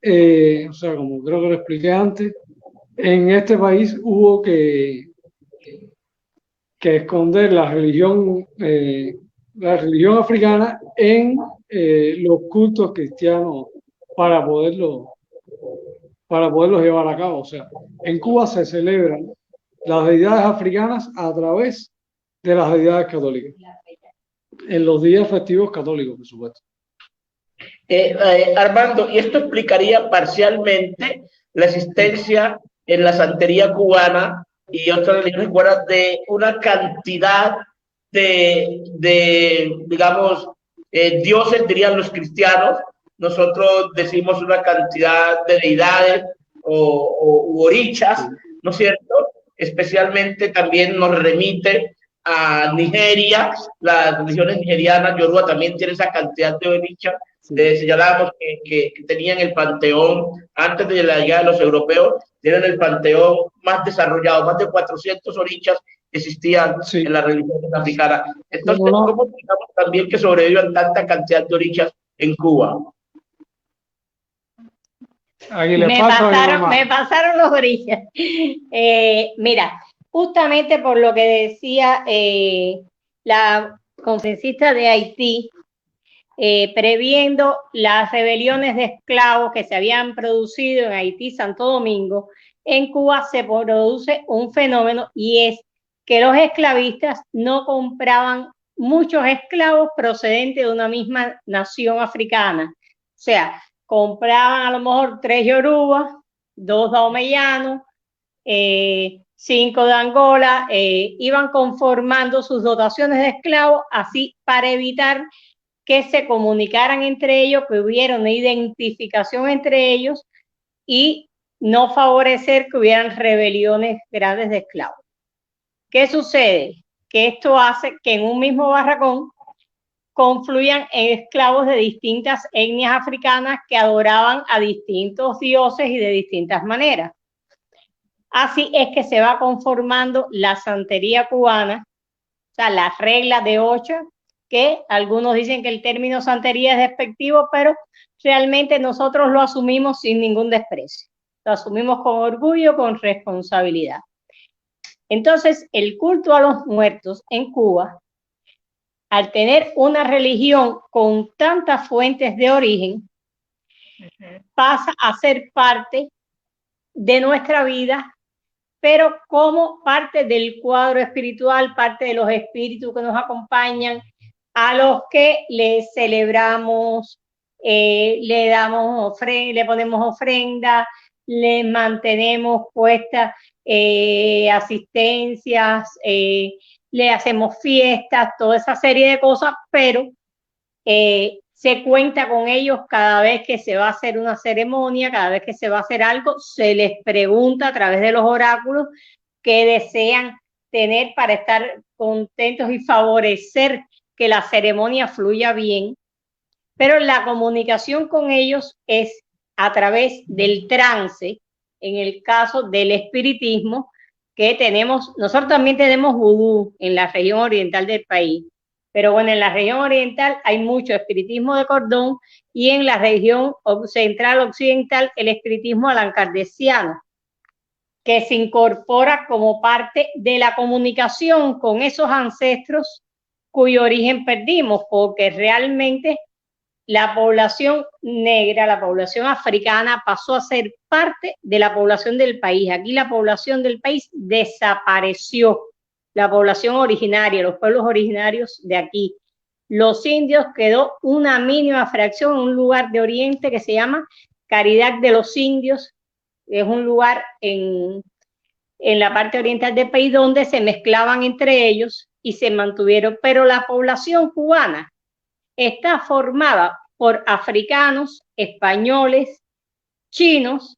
o sea, como creo que lo expliqué antes, en este país hubo que esconder la religión africana en los cultos cristianos para poderlo para poderlos llevar a cabo. O sea, en Cuba se celebran las deidades africanas a través de las deidades católicas, en los días festivos católicos, por supuesto. Armando, y esto explicaría parcialmente la existencia en la santería cubana y otras religiones cubanas de una cantidad de digamos, dioses, dirían los cristianos. Nosotros decimos una cantidad de deidades u orichas, ¿no es cierto? Especialmente también nos remite a Nigeria, las religiones nigerianas, Yoruba, también tiene esa cantidad de orichas. Señalamos que tenían el panteón, antes de la llegada de los europeos, tienen el panteón más desarrollado, más de 400 orichas existían en las religiones africanas. Entonces, ¿cómo digamos también que sobrevivan tanta cantidad de orichas en Cuba? Me pasaron los orillas. Mira, justamente por lo que decía la conferencista de Haití, previendo las rebeliones de esclavos que se habían producido en Haití, Santo Domingo, en Cuba se produce un fenómeno y es que los esclavistas no compraban muchos esclavos procedentes de una misma nación africana. O sea, compraban a lo mejor 3 yorubas, 2 daomeyanos, 5 de Angola, iban conformando sus dotaciones de esclavos así para evitar que se comunicaran entre ellos, que hubiera una identificación entre ellos y no favorecer que hubieran rebeliones grandes de esclavos. ¿Qué sucede? Que esto hace que en un mismo barracón confluyan esclavos de distintas etnias africanas que adoraban a distintos dioses y de distintas maneras. Así es que se va conformando la santería cubana, o sea, las reglas de 8, que algunos dicen que el término santería es despectivo, pero realmente nosotros lo asumimos sin ningún desprecio. Lo asumimos con orgullo, con responsabilidad. Entonces, el culto a los muertos en Cuba, al tener una religión con tantas fuentes de origen, pasa a ser parte de nuestra vida, pero como parte del cuadro espiritual, parte de los espíritus que nos acompañan, a los que le celebramos, le damos le ponemos ofrenda, le mantenemos puestas asistencias, le hacemos fiestas, toda esa serie de cosas, pero se cuenta con ellos cada vez que se va a hacer una ceremonia, cada vez que se va a hacer algo, se les pregunta a través de los oráculos qué desean tener para estar contentos y favorecer que la ceremonia fluya bien, pero la comunicación con ellos es a través del trance, en el caso del espiritismo, que tenemos, nosotros también tenemos vudú en la región oriental del país, pero bueno, en la región oriental hay mucho espiritismo de cordón y en la región central occidental el espiritismo alancardesiano, que se incorpora como parte de la comunicación con esos ancestros cuyo origen perdimos, porque realmente la población negra, la población africana pasó a ser parte de la población del país. Aquí la población del país desapareció, la población originaria, los pueblos originarios de aquí. Los indios quedó una mínima fracción en un lugar de Oriente que se llama Caridad de los Indios. Es un lugar en la parte oriental del país donde se mezclaban entre ellos y se mantuvieron, pero la población cubana está formada por africanos, españoles, chinos,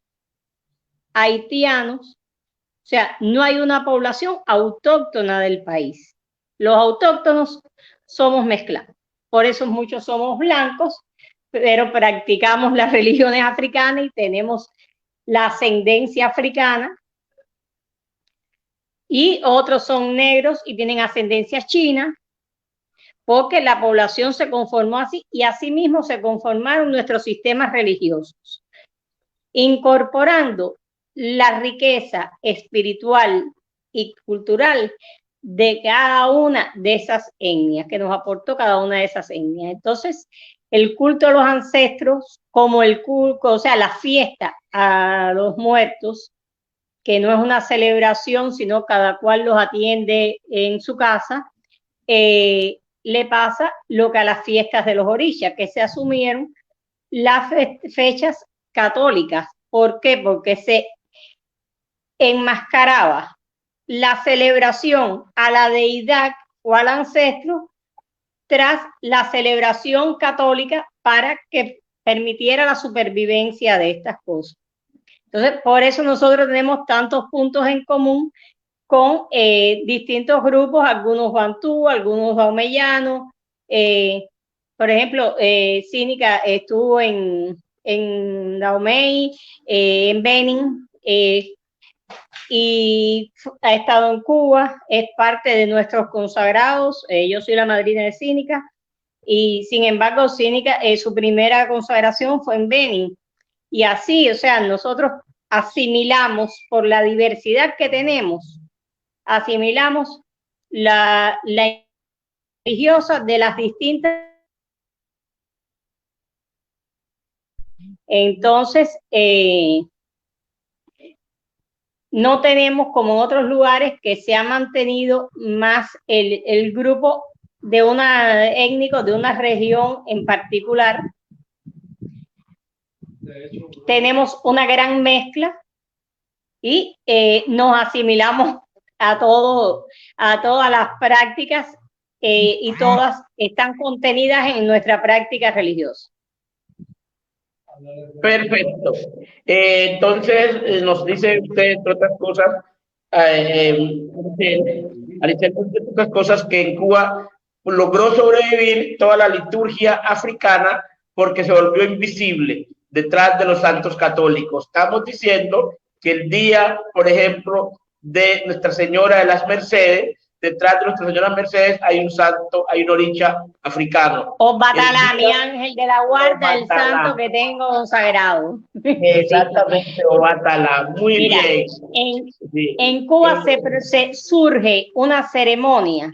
haitianos, o sea, no hay una población autóctona del país. Los autóctonos somos mezclados, por eso muchos somos blancos, pero practicamos las religiones africanas y tenemos la ascendencia africana, y otros son negros y tienen ascendencia china, porque la población se conformó así y asimismo se conformaron nuestros sistemas religiosos, incorporando la riqueza espiritual y cultural de cada una de esas etnias, que nos aportó cada una de esas etnias. Entonces, el culto a los ancestros como el culto, o sea, la fiesta a los muertos, que no es una celebración, sino cada cual los atiende en su casa, le pasa lo que a las fiestas de los orishas, que se asumieron las fechas católicas. ¿Por qué? Porque se enmascaraba la celebración a la deidad o al ancestro tras la celebración católica para que permitiera la supervivencia de estas cosas. Entonces, por eso nosotros tenemos tantos puntos en común con distintos grupos, algunos bantú, algunos daumellanos. Por ejemplo, Cínica estuvo en Dahomey, en Benin, y ha estado en Cuba, es parte de nuestros consagrados. Yo soy la madrina de Cínica, y sin embargo, Cínica, su primera consagración fue en Benin. Y así, o sea, nosotros asimilamos por la diversidad que tenemos, asimilamos la religiosa de las distintas. Entonces, no tenemos como en otros lugares que se ha mantenido más el grupo de una étnico de una región en particular. Tenemos una gran mezcla y nos asimilamos a todas las prácticas y todas están contenidas en nuestra práctica religiosa. Perfecto. Entonces, nos dice usted, entre otras cosas, Alicel, entre otras cosas, que en Cuba logró sobrevivir toda la liturgia africana porque se volvió invisible detrás de los santos católicos. Estamos diciendo que el día, por ejemplo, de Nuestra Señora de las Mercedes, detrás de Nuestra Señora Mercedes hay un santo, hay un oricha africano. Obatalá, mi ángel de la guarda, el santo que tengo consagrado. Exactamente, Obatalá, muy Mira, bien. En Cuba se surge una ceremonia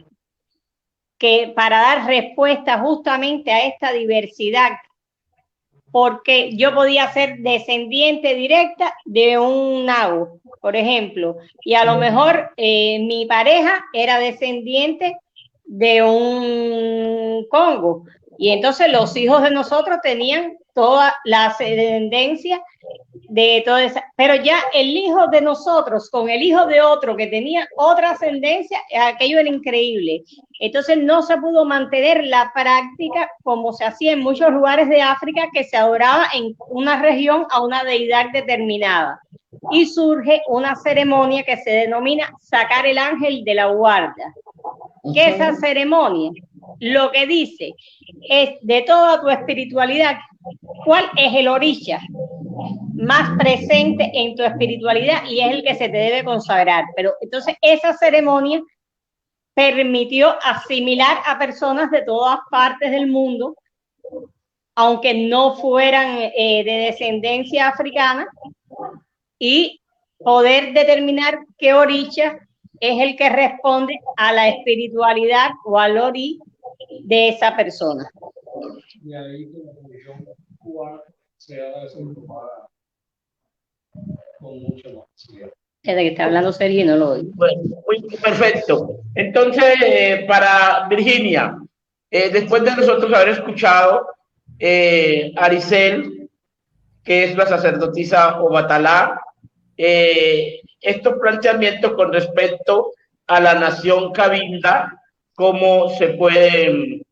que para dar respuesta justamente a esta diversidad, porque yo podía ser descendiente directa de un nago, por ejemplo, y a lo mejor mi pareja era descendiente de un congo, y entonces los hijos de nosotros tenían toda la ascendencia de toda esa, pero ya el hijo de nosotros con el hijo de otro que tenía otra ascendencia, aquello era increíble. Entonces no se pudo mantener la práctica como se hacía en muchos lugares de África, que se adoraba en una región a una deidad determinada, y surge una ceremonia que se denomina sacar el ángel de la guarda. ¿Qué es esa ceremonia? Lo que dice es, de toda tu espiritualidad, ¿cuál es el orisha más presente en tu espiritualidad? Y es el que se te debe consagrar. Pero entonces esa ceremonia permitió asimilar a personas de todas partes del mundo, aunque no fueran de descendencia africana, y poder determinar qué orisha es el que responde a la espiritualidad o al ori de esa persona. Y ahí que la religión cubana se ha desenvolupado con mucha facilidad. Desde que está hablando Sergio y no lo oigo. Bueno, muy perfecto. Entonces, para Virginia, después de nosotros haber escuchado a Alicel, que es la sacerdotisa Obatalá, estos planteamientos con respecto a la nación Cabinda, cómo se pueden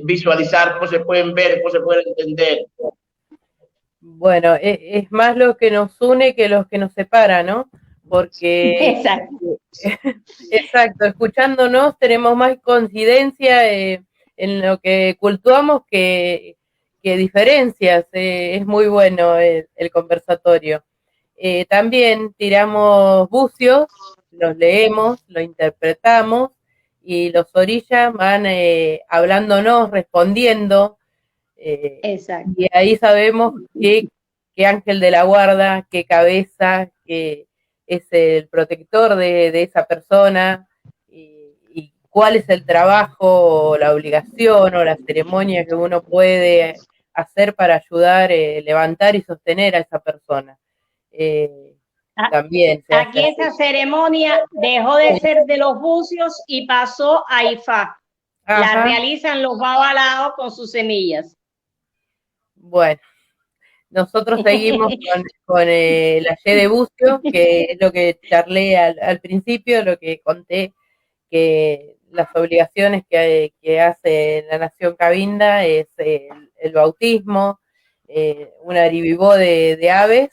visualizar, cómo se pueden ver, cómo se pueden entender. Bueno, es más lo que nos une que los que nos separa, ¿no? Porque exacto, escuchándonos tenemos más coincidencia en lo que cultuamos que diferencias. Es muy bueno el conversatorio. También tiramos bucios, los leemos, lo interpretamos, y los orillas van hablándonos, respondiendo. Exacto. Y ahí sabemos qué ángel de la guarda, qué cabeza, que es el protector de esa persona, y cuál es el trabajo, la obligación o la ceremonia que uno puede hacer para ayudar, levantar y sostener a esa persona. También se aquí hace esa ceremonia dejó de ser de los bucios y pasó a IFA. Ajá. La realizan los babalaos con sus semillas. Bueno, nosotros seguimos con la Y de bucio, que es lo que charlé al principio, lo que conté, que las obligaciones que hace la Nación Cabinda es el bautismo, un aribibó de aves,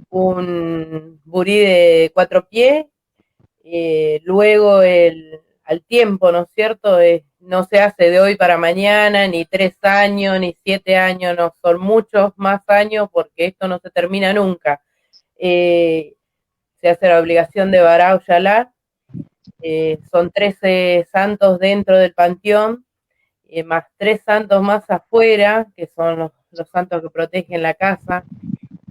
un burí de 4 pies, luego al tiempo, ¿no es cierto? No se hace de hoy para mañana, ni 3 años, ni 7 años, no, son muchos más años porque esto no se termina nunca. Se hace la obligación de Bará Uyalá, son 13 santos dentro del panteón, más 3 santos más afuera, que son los santos que protegen la casa,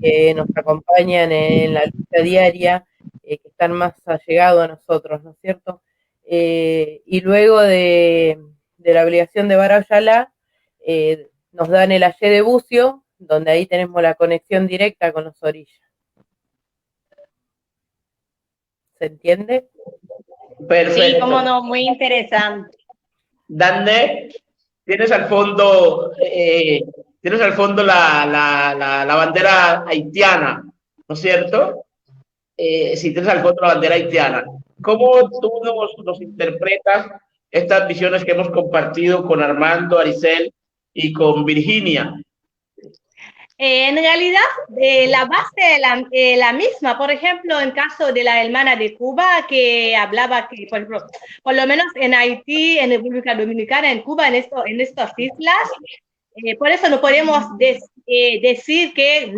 que nos acompañan en la lucha diaria, que están más allegados a nosotros, ¿no es cierto? Y luego de la obligación de Bará Uyalá, nos dan el ayé de bucio, donde ahí tenemos la conexión directa con los orillas. ¿Se entiende? Perfecto. Sí, cómo no, muy interesante. Dande, tienes al fondo la bandera haitiana, ¿no es cierto? Si tienes al fondo la bandera haitiana. ¿Cómo tú nos interpretas estas visiones que hemos compartido con Armando, Aricel y con Virginia? En realidad, la base es la misma. Por ejemplo, en caso de la hermana de Cuba, que hablaba que, por ejemplo, por lo menos en Haití, en República Dominicana, en Cuba, en estas islas, por eso no podemos decir que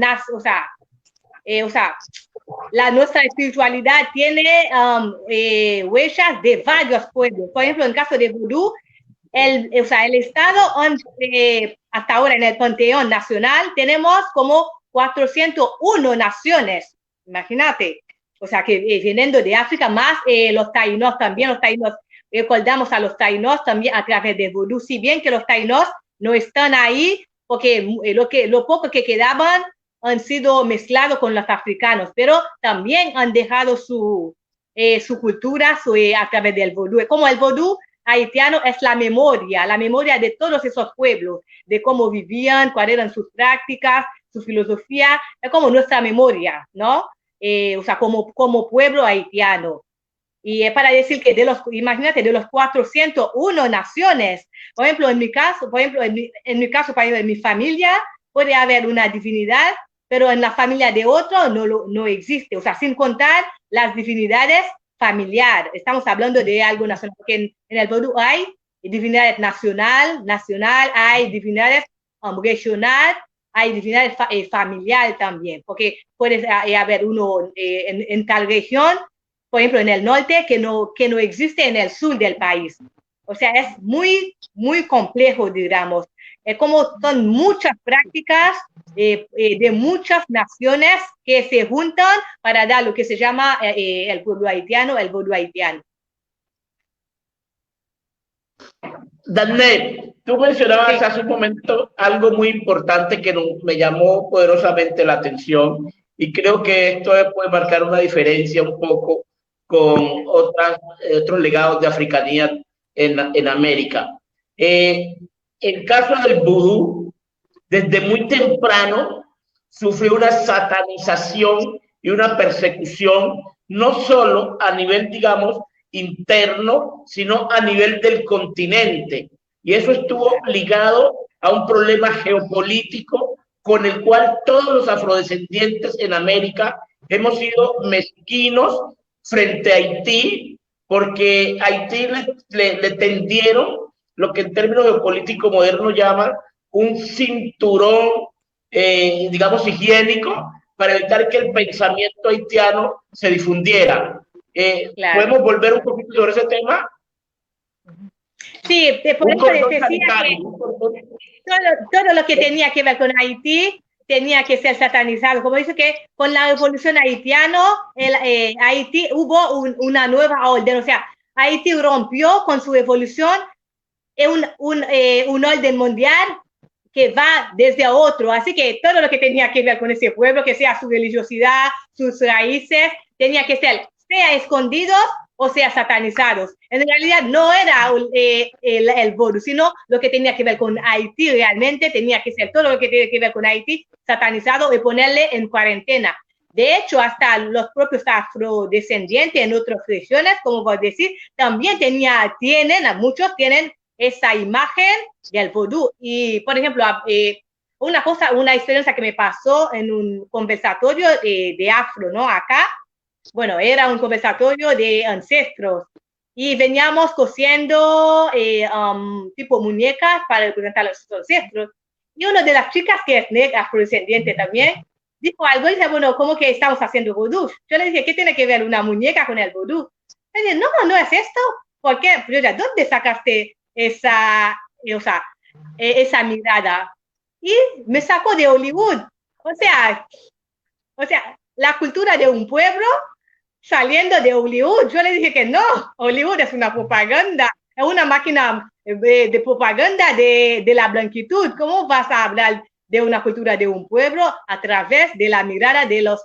nuestra espiritualidad tiene huellas de varios pueblos. Por ejemplo, en caso de Vudú, el Estado, hasta ahora en el Panteón Nacional, tenemos como 401 naciones, imagínate, o sea, que viniendo de África, más los taínos también, recordamos a los taínos también a través de Vudú, si bien que los taínos no están ahí, porque lo poco que quedaban han sido mezclados con los africanos, pero también han dejado su cultura a través del Vodú. Como el Vodú haitiano es la memoria de todos esos pueblos, de cómo vivían, cuáles eran sus prácticas, su filosofía, es como nuestra memoria, ¿no? Como pueblo haitiano. Y es para decir que imagínate, de los 401 naciones, por ejemplo, en mi caso, en mi familia, puede haber una divinidad, pero en la familia de otro no existe, o sea, sin contar las divinidades familiares. Estamos hablando de algo nacional, porque en el Vodú hay divinidades nacional, hay divinidades regional, hay divinidades familiar también, porque puede haber uno en tal región, por ejemplo, en el norte, que no existe en el sur del país. O sea, es muy, muy complejo, digamos. Como son muchas prácticas de muchas naciones que se juntan para dar lo que se llama el pueblo haitiano, el vodú haitiano. Dande, tú mencionabas hace un momento algo muy importante que me llamó poderosamente la atención y creo que esto puede marcar una diferencia un poco con otros legados de africanía en América. El caso del vudú, desde muy temprano, sufrió una satanización y una persecución, no solo a nivel, digamos, interno, sino a nivel del continente. Y eso estuvo ligado a un problema geopolítico con el cual todos los afrodescendientes en América hemos sido mezquinos frente a Haití, porque a Haití le tendieron lo que en términos geopolíticos modernos llaman un cinturón, digamos, higiénico, para evitar que el pensamiento haitiano se difundiera. Claro. ¿Podemos volver un poquito sobre ese tema? Sí, por eso les decía que todo lo que tenía que ver con Haití tenía que ser satanizado. Como dice que con la revolución haitiana, Haití hubo una nueva orden. O sea, Haití rompió con su evolución en un orden mundial que va desde otro. Así que todo lo que tenía que ver con ese pueblo, que sea su religiosidad, sus raíces, tenía que ser, sea escondidos o sea satanizados. En realidad no era el vodú, sino lo que tenía que ver con Haití realmente, tenía que ser todo lo que tiene que ver con Haití satanizado y ponerle en cuarentena. De hecho, hasta los propios afrodescendientes en otras regiones, como vos decís, también muchos tienen esa imagen del vodú. Y, por ejemplo, una experiencia que me pasó en un conversatorio de afro, ¿no? Acá, bueno, era un conversatorio de ancestros y veníamos cosiendo tipo muñecas para representar a los ancestros. Y una de las chicas, que es negra, afrodescendiente también, dijo algo y dice, bueno, ¿cómo que estamos haciendo vodú? Yo le dije, ¿qué tiene que ver una muñeca con el vodú? Le dije, no es esto. ¿Por qué? Yo ya, ¿dónde sacaste esa mirada? Y me sacó de Hollywood. O sea, la cultura de un pueblo saliendo de Hollywood. Yo le dije que no, Hollywood es una propaganda, es una máquina de propaganda de la blanquitud. ¿Cómo vas a hablar de una cultura de un pueblo a través de la mirada de los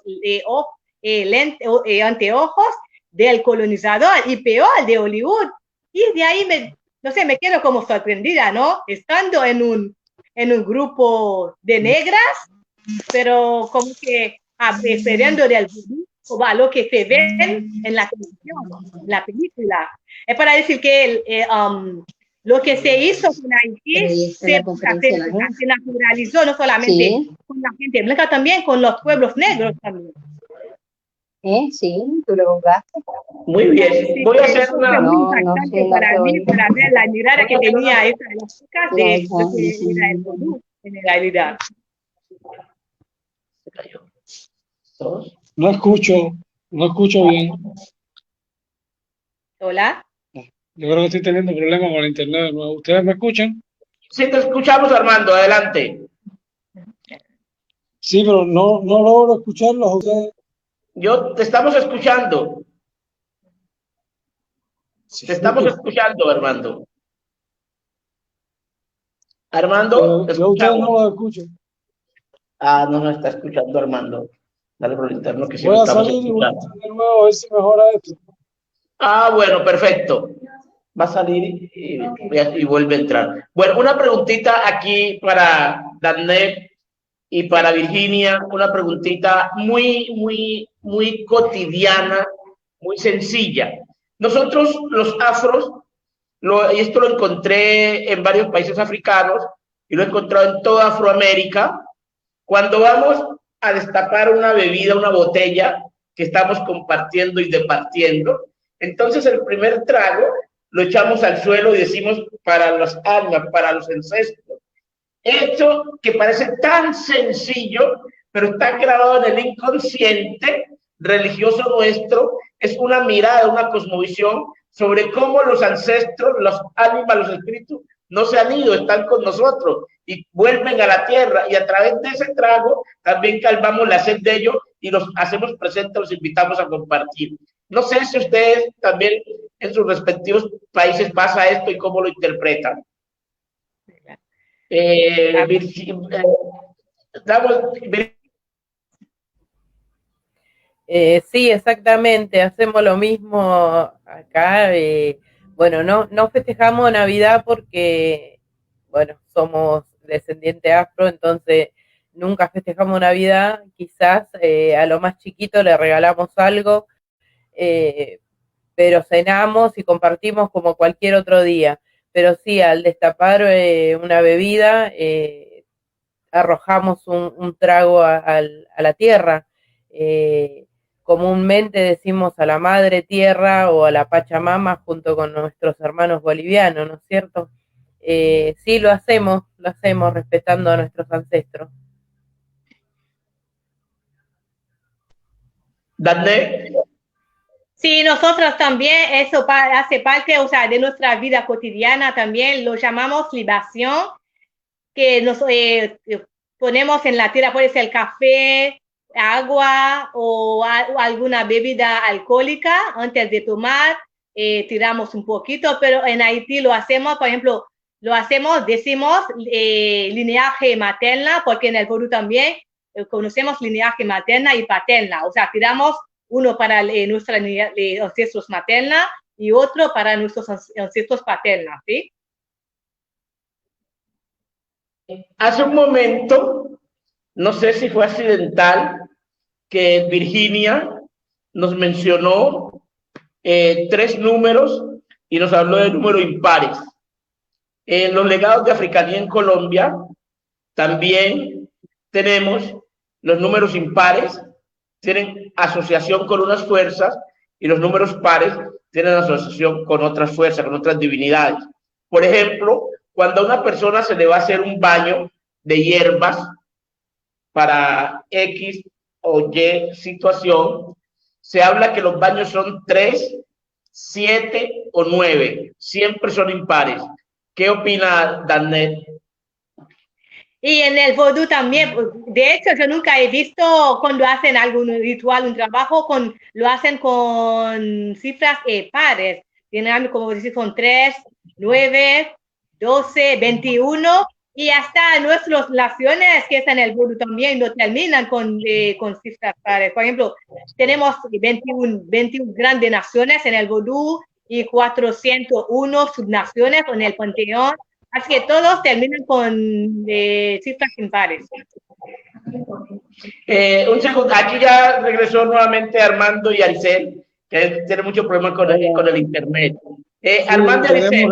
anteojos del colonizador y peor de Hollywood? Y de ahí me quedo como sorprendida, ¿no? Estando en un grupo de negras, pero como que aprendiendo del vudú o a lo que se ve en la televisión, en la película. Es para decir que lo que se hizo con Haití se naturalizó no solamente con la gente blanca, también con los pueblos negros también. Sí, tú lo jugaste. Muy bien. Voy a hacer una... muy impactante para mí, para ver la mirada que tenía esa de las chicas de lo que era el vudú en realidad. Se cayó. ¿Todos? No escucho bien. Hola. Yo creo que estoy teniendo problemas con el internet de nuevo. ¿Ustedes me escuchan? Sí, te escuchamos, Armando. Adelante. Sí, pero no logro escucharlos a ustedes. Te estamos escuchando. Sí, Te estamos escuchando, Armando. Armando, yo a ustedes no los escucho. Ah, no está escuchando Armando. Dale por el interno que sí Voy lo a estamos salir y voy a escuchando. entrar de nuevo a ver si mejora esto. Ah, bueno, perfecto. Va a salir y vuelve a entrar. Bueno, una preguntita aquí para Danet y para Virginia. Una preguntita muy cotidiana, muy sencilla. Nosotros, los afros, y esto lo encontré en varios países africanos y lo he encontrado en toda Afroamérica. Cuando vamos a destapar una bebida, una botella que estamos compartiendo y departiendo, entonces el primer trago lo echamos al suelo y decimos para las almas, para los ancestros. Esto que parece tan sencillo, pero está grabado en el inconsciente religioso nuestro, es una mirada, una cosmovisión sobre cómo los ancestros, los ánimas, los espíritus, no se han ido, están con nosotros y vuelven a la tierra, y a través de ese trago también calmamos la sed de ellos y los hacemos presentes, los invitamos a compartir. No sé si ustedes también en sus respectivos países pasa esto y cómo lo interpretan. Sí, exactamente, hacemos lo mismo acá. Bueno, no festejamos Navidad porque, bueno, somos descendientes afro, entonces nunca festejamos Navidad. Quizás a lo más chiquito le regalamos algo, pero cenamos y compartimos como cualquier otro día. Pero sí, al destapar una bebida, arrojamos un trago a la tierra. Comúnmente decimos a la madre tierra o a la Pachamama junto con nuestros hermanos bolivianos, ¿no es cierto? Sí, lo hacemos respetando a nuestros ancestros. Danet. Sí, nosotros también, eso hace parte, o sea, de nuestra vida cotidiana también, lo llamamos libación, que nos ponemos en la tierra, puede ser café, agua o alguna bebida alcohólica antes de tomar, tiramos un poquito, pero en Haití lo hacemos, por ejemplo, decimos linaje materna, porque en el vodú también conocemos linaje materna y paterna, o sea, tiramos uno para nuestros ancestros materna y otro para nuestros ancestros paterna, ¿sí? Hace un momento, no sé si fue accidental, que Virginia nos mencionó 3 números y nos habló de números impares. En los legados de Africanía en Colombia también tenemos los números impares, tienen asociación con unas fuerzas, y los números pares tienen asociación con otras fuerzas, con otras divinidades. Por ejemplo, cuando a una persona se le va a hacer un baño de hierbas para X o Y situación, se habla que los baños son 3, 7 o 9, siempre son impares. ¿Qué opina Danet? Y en el vodú también, de hecho yo nunca he visto cuando hacen algún ritual, un trabajo, lo hacen con cifras pares. Tienen como decir con 3, 9, 12, 21 y hasta nuestras naciones que están en el vodú también lo terminan con cifras pares. Por ejemplo, tenemos 21 grandes naciones en el vodú y 401 subnaciones en el panteón. Así que todos terminan con cifras impares. Un segundo, aquí ya regresó nuevamente Armando y Aricel, que tiene mucho problema con el internet. Armando y Aricel,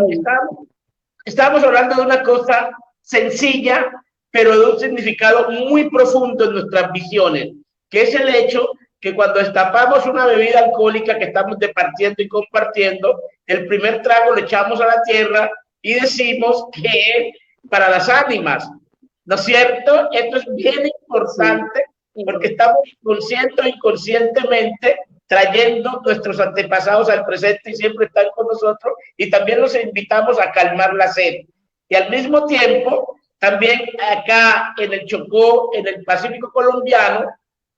estábamos hablando de una cosa sencilla, pero de un significado muy profundo en nuestras visiones, que es el hecho que cuando destapamos una bebida alcohólica que estamos departiendo y compartiendo, el primer trago lo echamos a la tierra y decimos que es para las ánimas, ¿no es cierto? Esto es bien importante porque estamos consciente o inconscientemente trayendo nuestros antepasados al presente y siempre están con nosotros, y también los invitamos a calmar la sed. Y al mismo tiempo, también acá en el Chocó, en el Pacífico colombiano,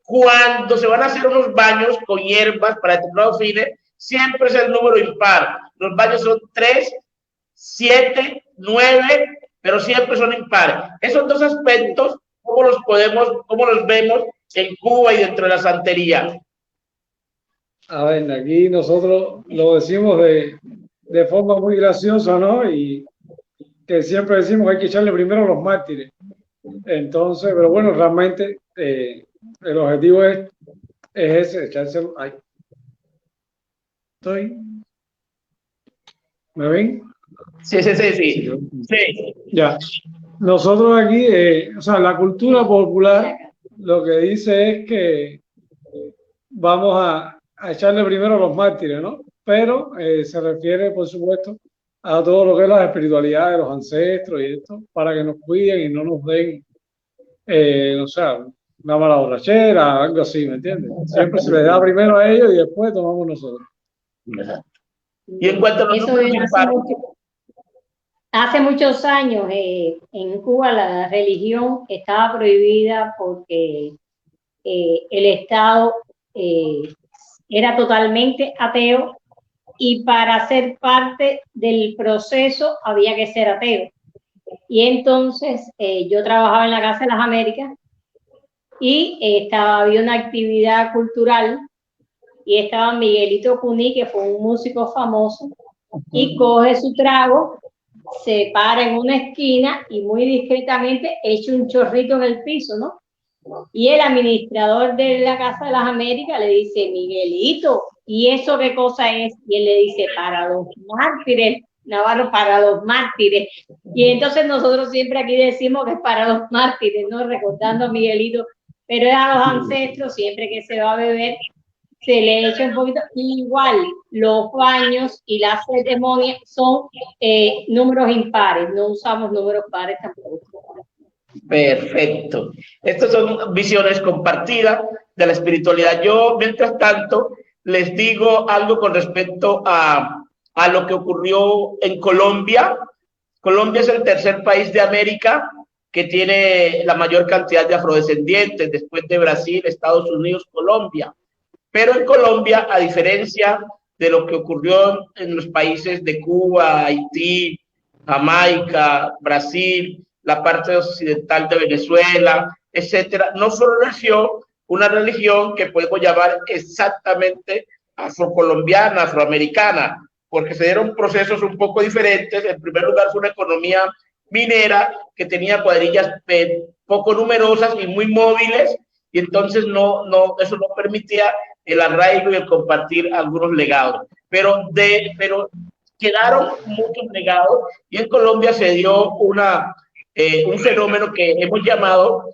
cuando se van a hacer unos baños con hierbas para determinados fines, siempre es el número impar. Los baños son 3, 7, 9, pero siempre son impares. Esos dos aspectos, ¿cómo los vemos en Cuba y dentro de la santería? A ver, aquí nosotros lo decimos de forma muy graciosa, ¿no? Y que siempre decimos que hay que echarle primero a los mártires. Entonces, pero bueno, realmente el objetivo es ese, echárselo. Ay. ¿Me ven? Sí. Ya. Nosotros aquí, o sea, la cultura popular lo que dice es que vamos a echarle primero a los mártires, ¿no? Pero se refiere, por supuesto, a todo lo que es la espiritualidad de los ancestros y esto, para que nos cuiden y no nos den, o sea, una mala borrachera, algo así, ¿me entiendes? Siempre se les da primero a ellos y después tomamos nosotros. Y en cuanto a los hace muchos años en Cuba la religión estaba prohibida porque el Estado era totalmente ateo y para ser parte del proceso había que ser ateo. Y entonces yo trabajaba en la Casa de las Américas y había una actividad cultural y estaba Miguelito Cuní, que fue un músico famoso, y coge su trago, se para en una esquina y muy discretamente echa un chorrito en el piso, ¿no? Y el administrador de la Casa de las Américas le dice, Miguelito, ¿y eso qué cosa es? Y él le dice, para los mártires, Navarro, para los mártires. Y entonces nosotros siempre aquí decimos que es para los mártires, ¿no? Recordando a Miguelito, pero es a los ancestros, siempre que se va a beber, se le echa un poquito. Igual, los baños y las ceremonias son números impares, no usamos números pares tampoco. Perfecto. Estas son visiones compartidas de la espiritualidad. Yo, mientras tanto, les digo algo con respecto a lo que ocurrió en Colombia. Colombia es el tercer país de América que tiene la mayor cantidad de afrodescendientes, después de Brasil, Estados Unidos, Colombia. Pero en Colombia, a diferencia de lo que ocurrió en los países de Cuba, Haití, Jamaica, Brasil, la parte occidental de Venezuela, etcétera, no solo nació una religión que podemos llamar exactamente afrocolombiana, afroamericana, porque se dieron procesos un poco diferentes. En primer lugar, fue una economía minera que tenía cuadrillas poco numerosas y muy móviles, y entonces eso no permitía el arraigo y el compartir algunos legados. Pero quedaron muchos legados, y en Colombia se dio un fenómeno que hemos llamado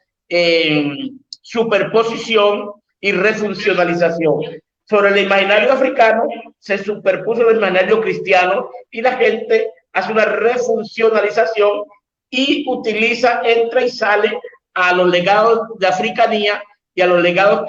superposición y refuncionalización. Sobre el imaginario africano se superpuso el imaginario cristiano, y la gente hace una refuncionalización y utiliza, entra y sale a los legados de africanía y a los legados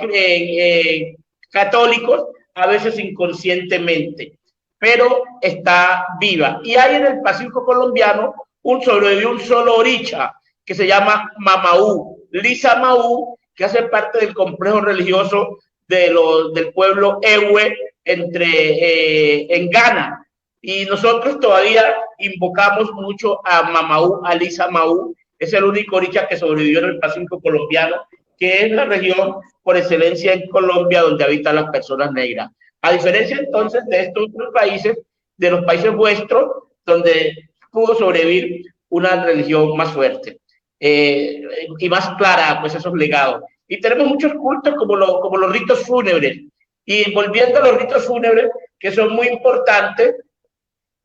católicos, a veces inconscientemente, pero está viva. Y hay en el Pacífico colombiano sobrevivió un solo oricha que se llama Mamaú, Lisa Maú, que hace parte del complejo religioso del pueblo Ewe en Ghana. Y nosotros todavía invocamos mucho a Mamaú, a Lisa Maú. Es el único oricha que sobrevivió en el Pacífico colombiano, que es la región por excelencia en Colombia donde habitan las personas negras. A diferencia entonces de estos otros países, de los países vuestros, donde pudo sobrevivir una religión más fuerte y más clara, pues esos legados. Y tenemos muchos cultos como los ritos fúnebres. Y volviendo a los ritos fúnebres, que son muy importantes,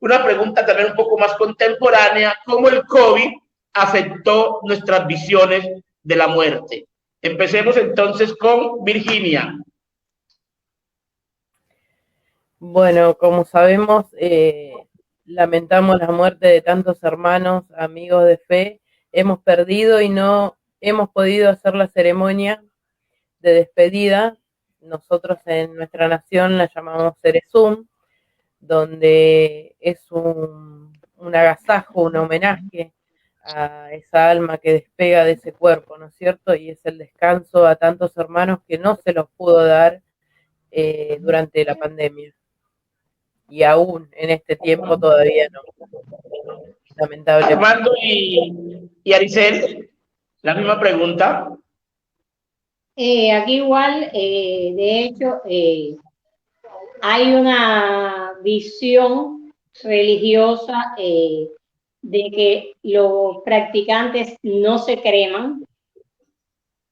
una pregunta también un poco más contemporánea: ¿cómo el COVID afectó nuestras visiones de la muerte? Empecemos entonces con Virginia. Bueno, como sabemos, lamentamos la muerte de tantos hermanos, amigos de fe. Hemos perdido y no hemos podido hacer la ceremonia de despedida. Nosotros en nuestra nación la llamamos Cerezum, donde es un agasajo, un homenaje a esa alma que despega de ese cuerpo, ¿no es cierto? Y es el descanso a tantos hermanos que no se los pudo dar durante la pandemia. Y aún en este tiempo todavía no. Lamentablemente. Armando y Aricel, la misma pregunta. Aquí igual, de hecho, hay una visión religiosa de que los practicantes no se creman,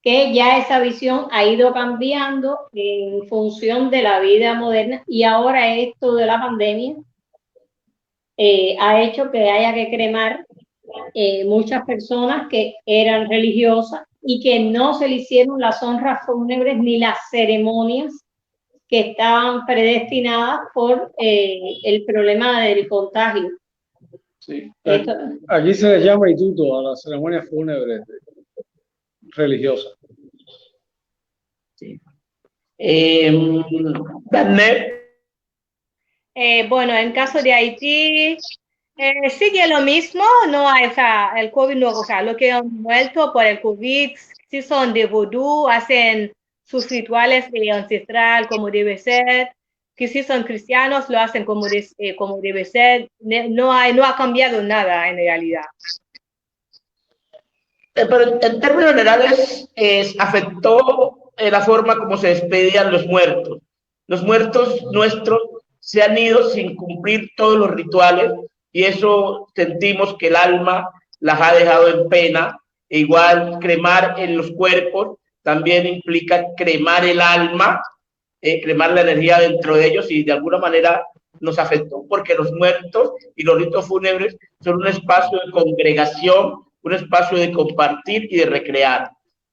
que ya esa visión ha ido cambiando en función de la vida moderna, y ahora esto de la pandemia ha hecho que haya que cremar muchas personas que eran religiosas y que no se le hicieron las honras fúnebres ni las ceremonias que estaban predestinadas por el problema del contagio. Sí. Aquí se les llama instituto a las ceremonias fúnebres religiosas. Sí. Daniel. Bueno, en caso de Haití, sigue lo mismo, no hay, o sea, el COVID no, o sea, lo que han muerto por el COVID, si son de vudú, hacen sus rituales ancestral como debe ser, que si son cristianos lo hacen como debe ser, no ha cambiado nada en realidad. Pero en términos generales afectó la forma como se despedían los muertos. Los muertos nuestros se han ido sin cumplir todos los rituales, y eso sentimos que el alma las ha dejado en pena. E igual cremar en los cuerpos también implica cremar el alma, cremar la energía dentro de ellos, y de alguna manera nos afectó porque los muertos y los ritos fúnebres son un espacio de congregación, un espacio de compartir y de recrear.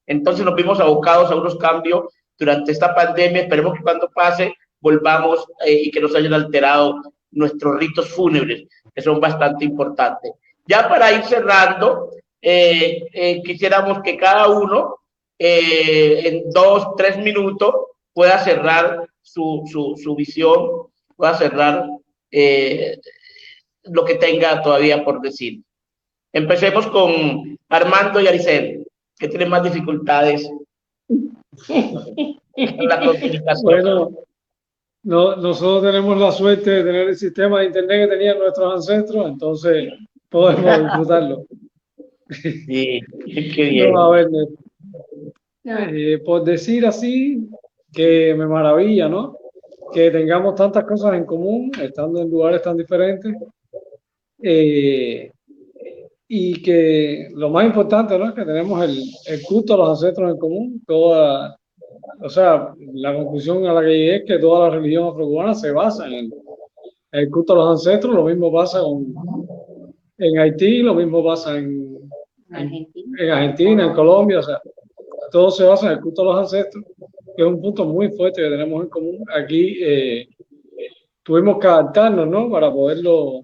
Entonces nos vimos abocados a unos cambios durante esta pandemia. Esperemos que cuando pase volvamos y que no se hayan alterado nuestros ritos fúnebres, que son bastante importantes. Ya para ir cerrando, quisiéramos que cada uno en 2-3 minutos pueda cerrar su visión, pueda cerrar lo que tenga todavía por decir. Empecemos con Armando y Aricel, que tienen más dificultades en la comunicación. Bueno, No, nosotros tenemos la suerte de tener el sistema de internet que tenían nuestros ancestros, entonces podemos disfrutarlo. Sí, qué bien. No, a ver, No. por decir así, que me maravilla, ¿no? Que tengamos tantas cosas en común, estando en lugares tan diferentes, y que lo más importante, ¿no? Es que tenemos el culto a los ancestros en común. O sea, la conclusión a la que llegué es que toda la religión afrocubana se basa en el culto a los ancestros. Lo mismo pasa en Haití, lo mismo pasa en Argentina, en Colombia, o sea, todo se basa en el culto a los ancestros, que es un punto muy fuerte que tenemos en común. Aquí tuvimos que adaptarnos, ¿no? Para poderlo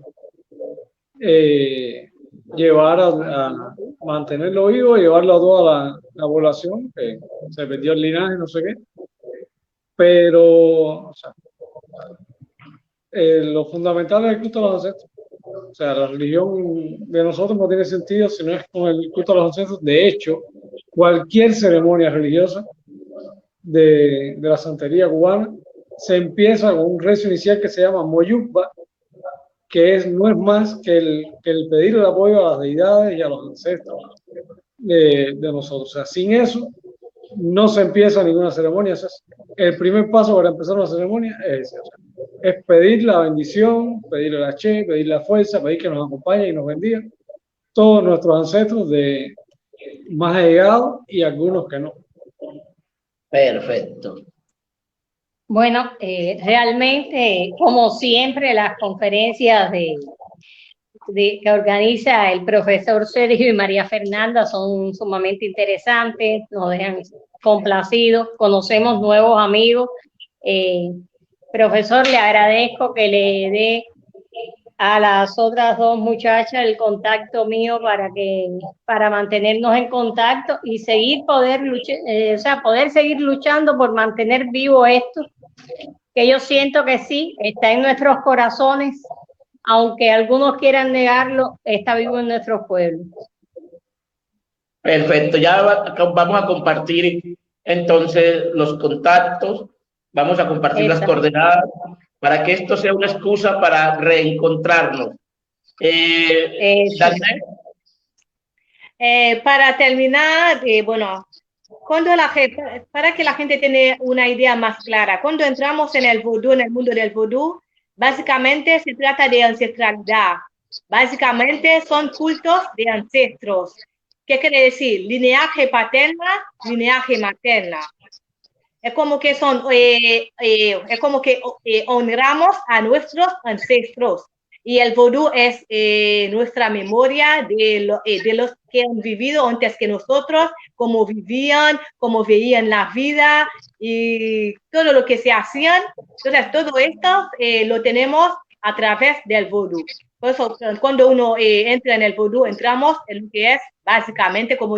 llevar a mantenerlo vivo, llevarlo a toda la población, que se perdió el linaje, no sé qué. Pero, o sea, lo fundamental es el culto a los ancestros. O sea, la religión de nosotros no tiene sentido si no es con el culto a los ancestros. De hecho, cualquier ceremonia religiosa de la santería cubana se empieza con un rezo inicial que se llama Moyukba, que no es más que el pedir el apoyo a las deidades y a los ancestros de nosotros. O sea, sin eso no se empieza ninguna ceremonia. O sea, el primer paso para empezar una ceremonia es ese. O sea, es pedir la bendición, pedir el H, pedir la fuerza, pedir que nos acompañe y nos bendiga todos nuestros ancestros de más allegados y algunos que no. Perfecto. Bueno, realmente, como siempre, las conferencias que organiza el profesor Sergio y María Fernanda son sumamente interesantes, nos dejan complacidos, conocemos nuevos amigos. Profesor, le agradezco que le dé a las otras dos muchachas el contacto mío para mantenernos en contacto y poder seguir luchando por mantener vivo esto, que yo siento que sí, está en nuestros corazones, aunque algunos quieran negarlo, está vivo en nuestros pueblos. Perfecto, ya vamos a compartir entonces los contactos, vamos a compartir las coordenadas para que esto sea una excusa para reencontrarnos. Daniel. Para terminar, bueno, para que la gente tenga una idea más clara, cuando entramos en el vudú, en el mundo del vudú, básicamente se trata de ancestralidad. Básicamente son cultos de ancestros. ¿Qué quiere decir? Lineaje paterna, lineaje materna. Es como que honramos a nuestros ancestros. Y el vodú es nuestra memoria de los que han vivido antes que nosotros, cómo vivían, cómo veían la vida y todo lo que se hacían. Entonces, todo esto lo tenemos a través del vodú. Por eso, cuando uno entra en el vodú, entramos en lo que es básicamente, como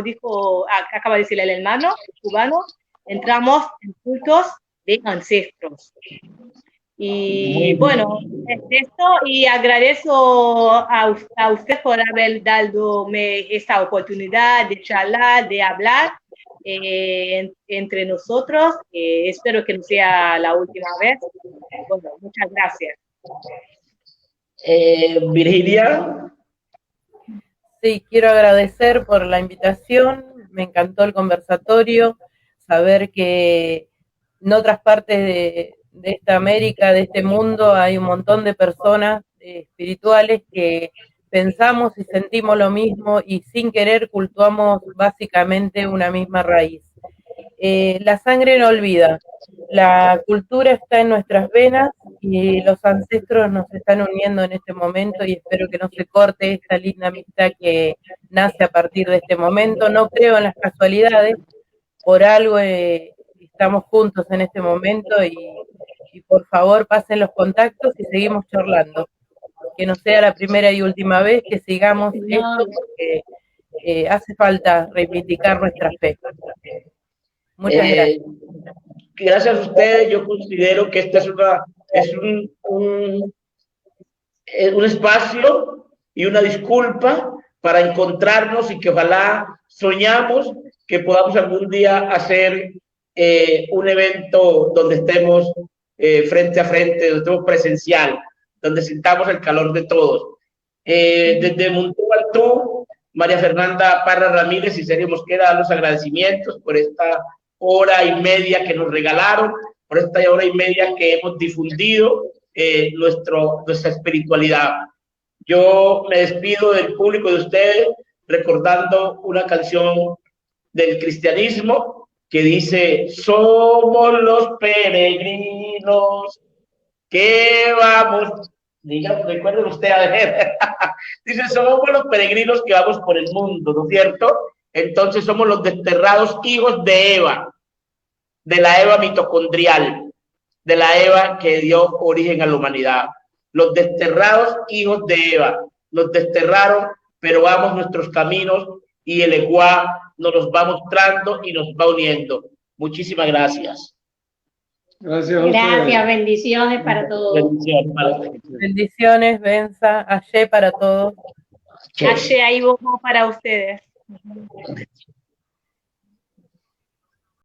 acaba de decir el hermano cubano, entramos en cultos de ancestros. Y bueno, es esto, y agradezco a usted por haber dado esta oportunidad de charlar, de hablar entre nosotros. Espero que no sea la última vez. Bueno, muchas gracias. Virginia. Sí, quiero agradecer por la invitación, me encantó el conversatorio, saber que en otras partes de esta América, de este mundo, hay un montón de personas espirituales que pensamos y sentimos lo mismo y sin querer cultuamos básicamente una misma raíz. La sangre no olvida, la cultura está en nuestras venas y los ancestros nos están uniendo en este momento y espero que no se corte esta linda amistad que nace a partir de este momento. No creo en las casualidades, por algo estamos juntos en este momento y por favor pasen los contactos y seguimos charlando. Que no sea la primera y última vez que sigamos esto porque hace falta reivindicar nuestra fe. Muchas gracias. Gracias a ustedes, yo considero que este es un espacio y una disculpa para encontrarnos y que ojalá soñamos que podamos algún día hacer un evento donde estemos frente a frente, donde estemos presencial, donde sintamos el calor de todos. Desde Montualtú, María Fernanda Parra Ramírez y Sergio Mosquera, los agradecimientos por esta hora y media que nos regalaron, por esta hora y media que hemos difundido nuestra espiritualidad. Yo me despido del público de ustedes recordando una canción del cristianismo que dice: somos los peregrinos que vamos. Diga, recuerden usted, a ver. Dice: somos los peregrinos que vamos por el mundo, ¿no es cierto? Entonces somos los desterrados hijos de Eva, de la Eva mitocondrial, de la Eva que dio origen a la humanidad. Los desterrados hijos de Eva, nos desterraron, pero vamos nuestros caminos y el Eguá nos los va mostrando y nos va uniendo. Muchísimas gracias. Gracias. Gracias, bendiciones para todos. Bendiciones, Bendiciones, Benza, Aye para todos. Ashe ahí para ustedes.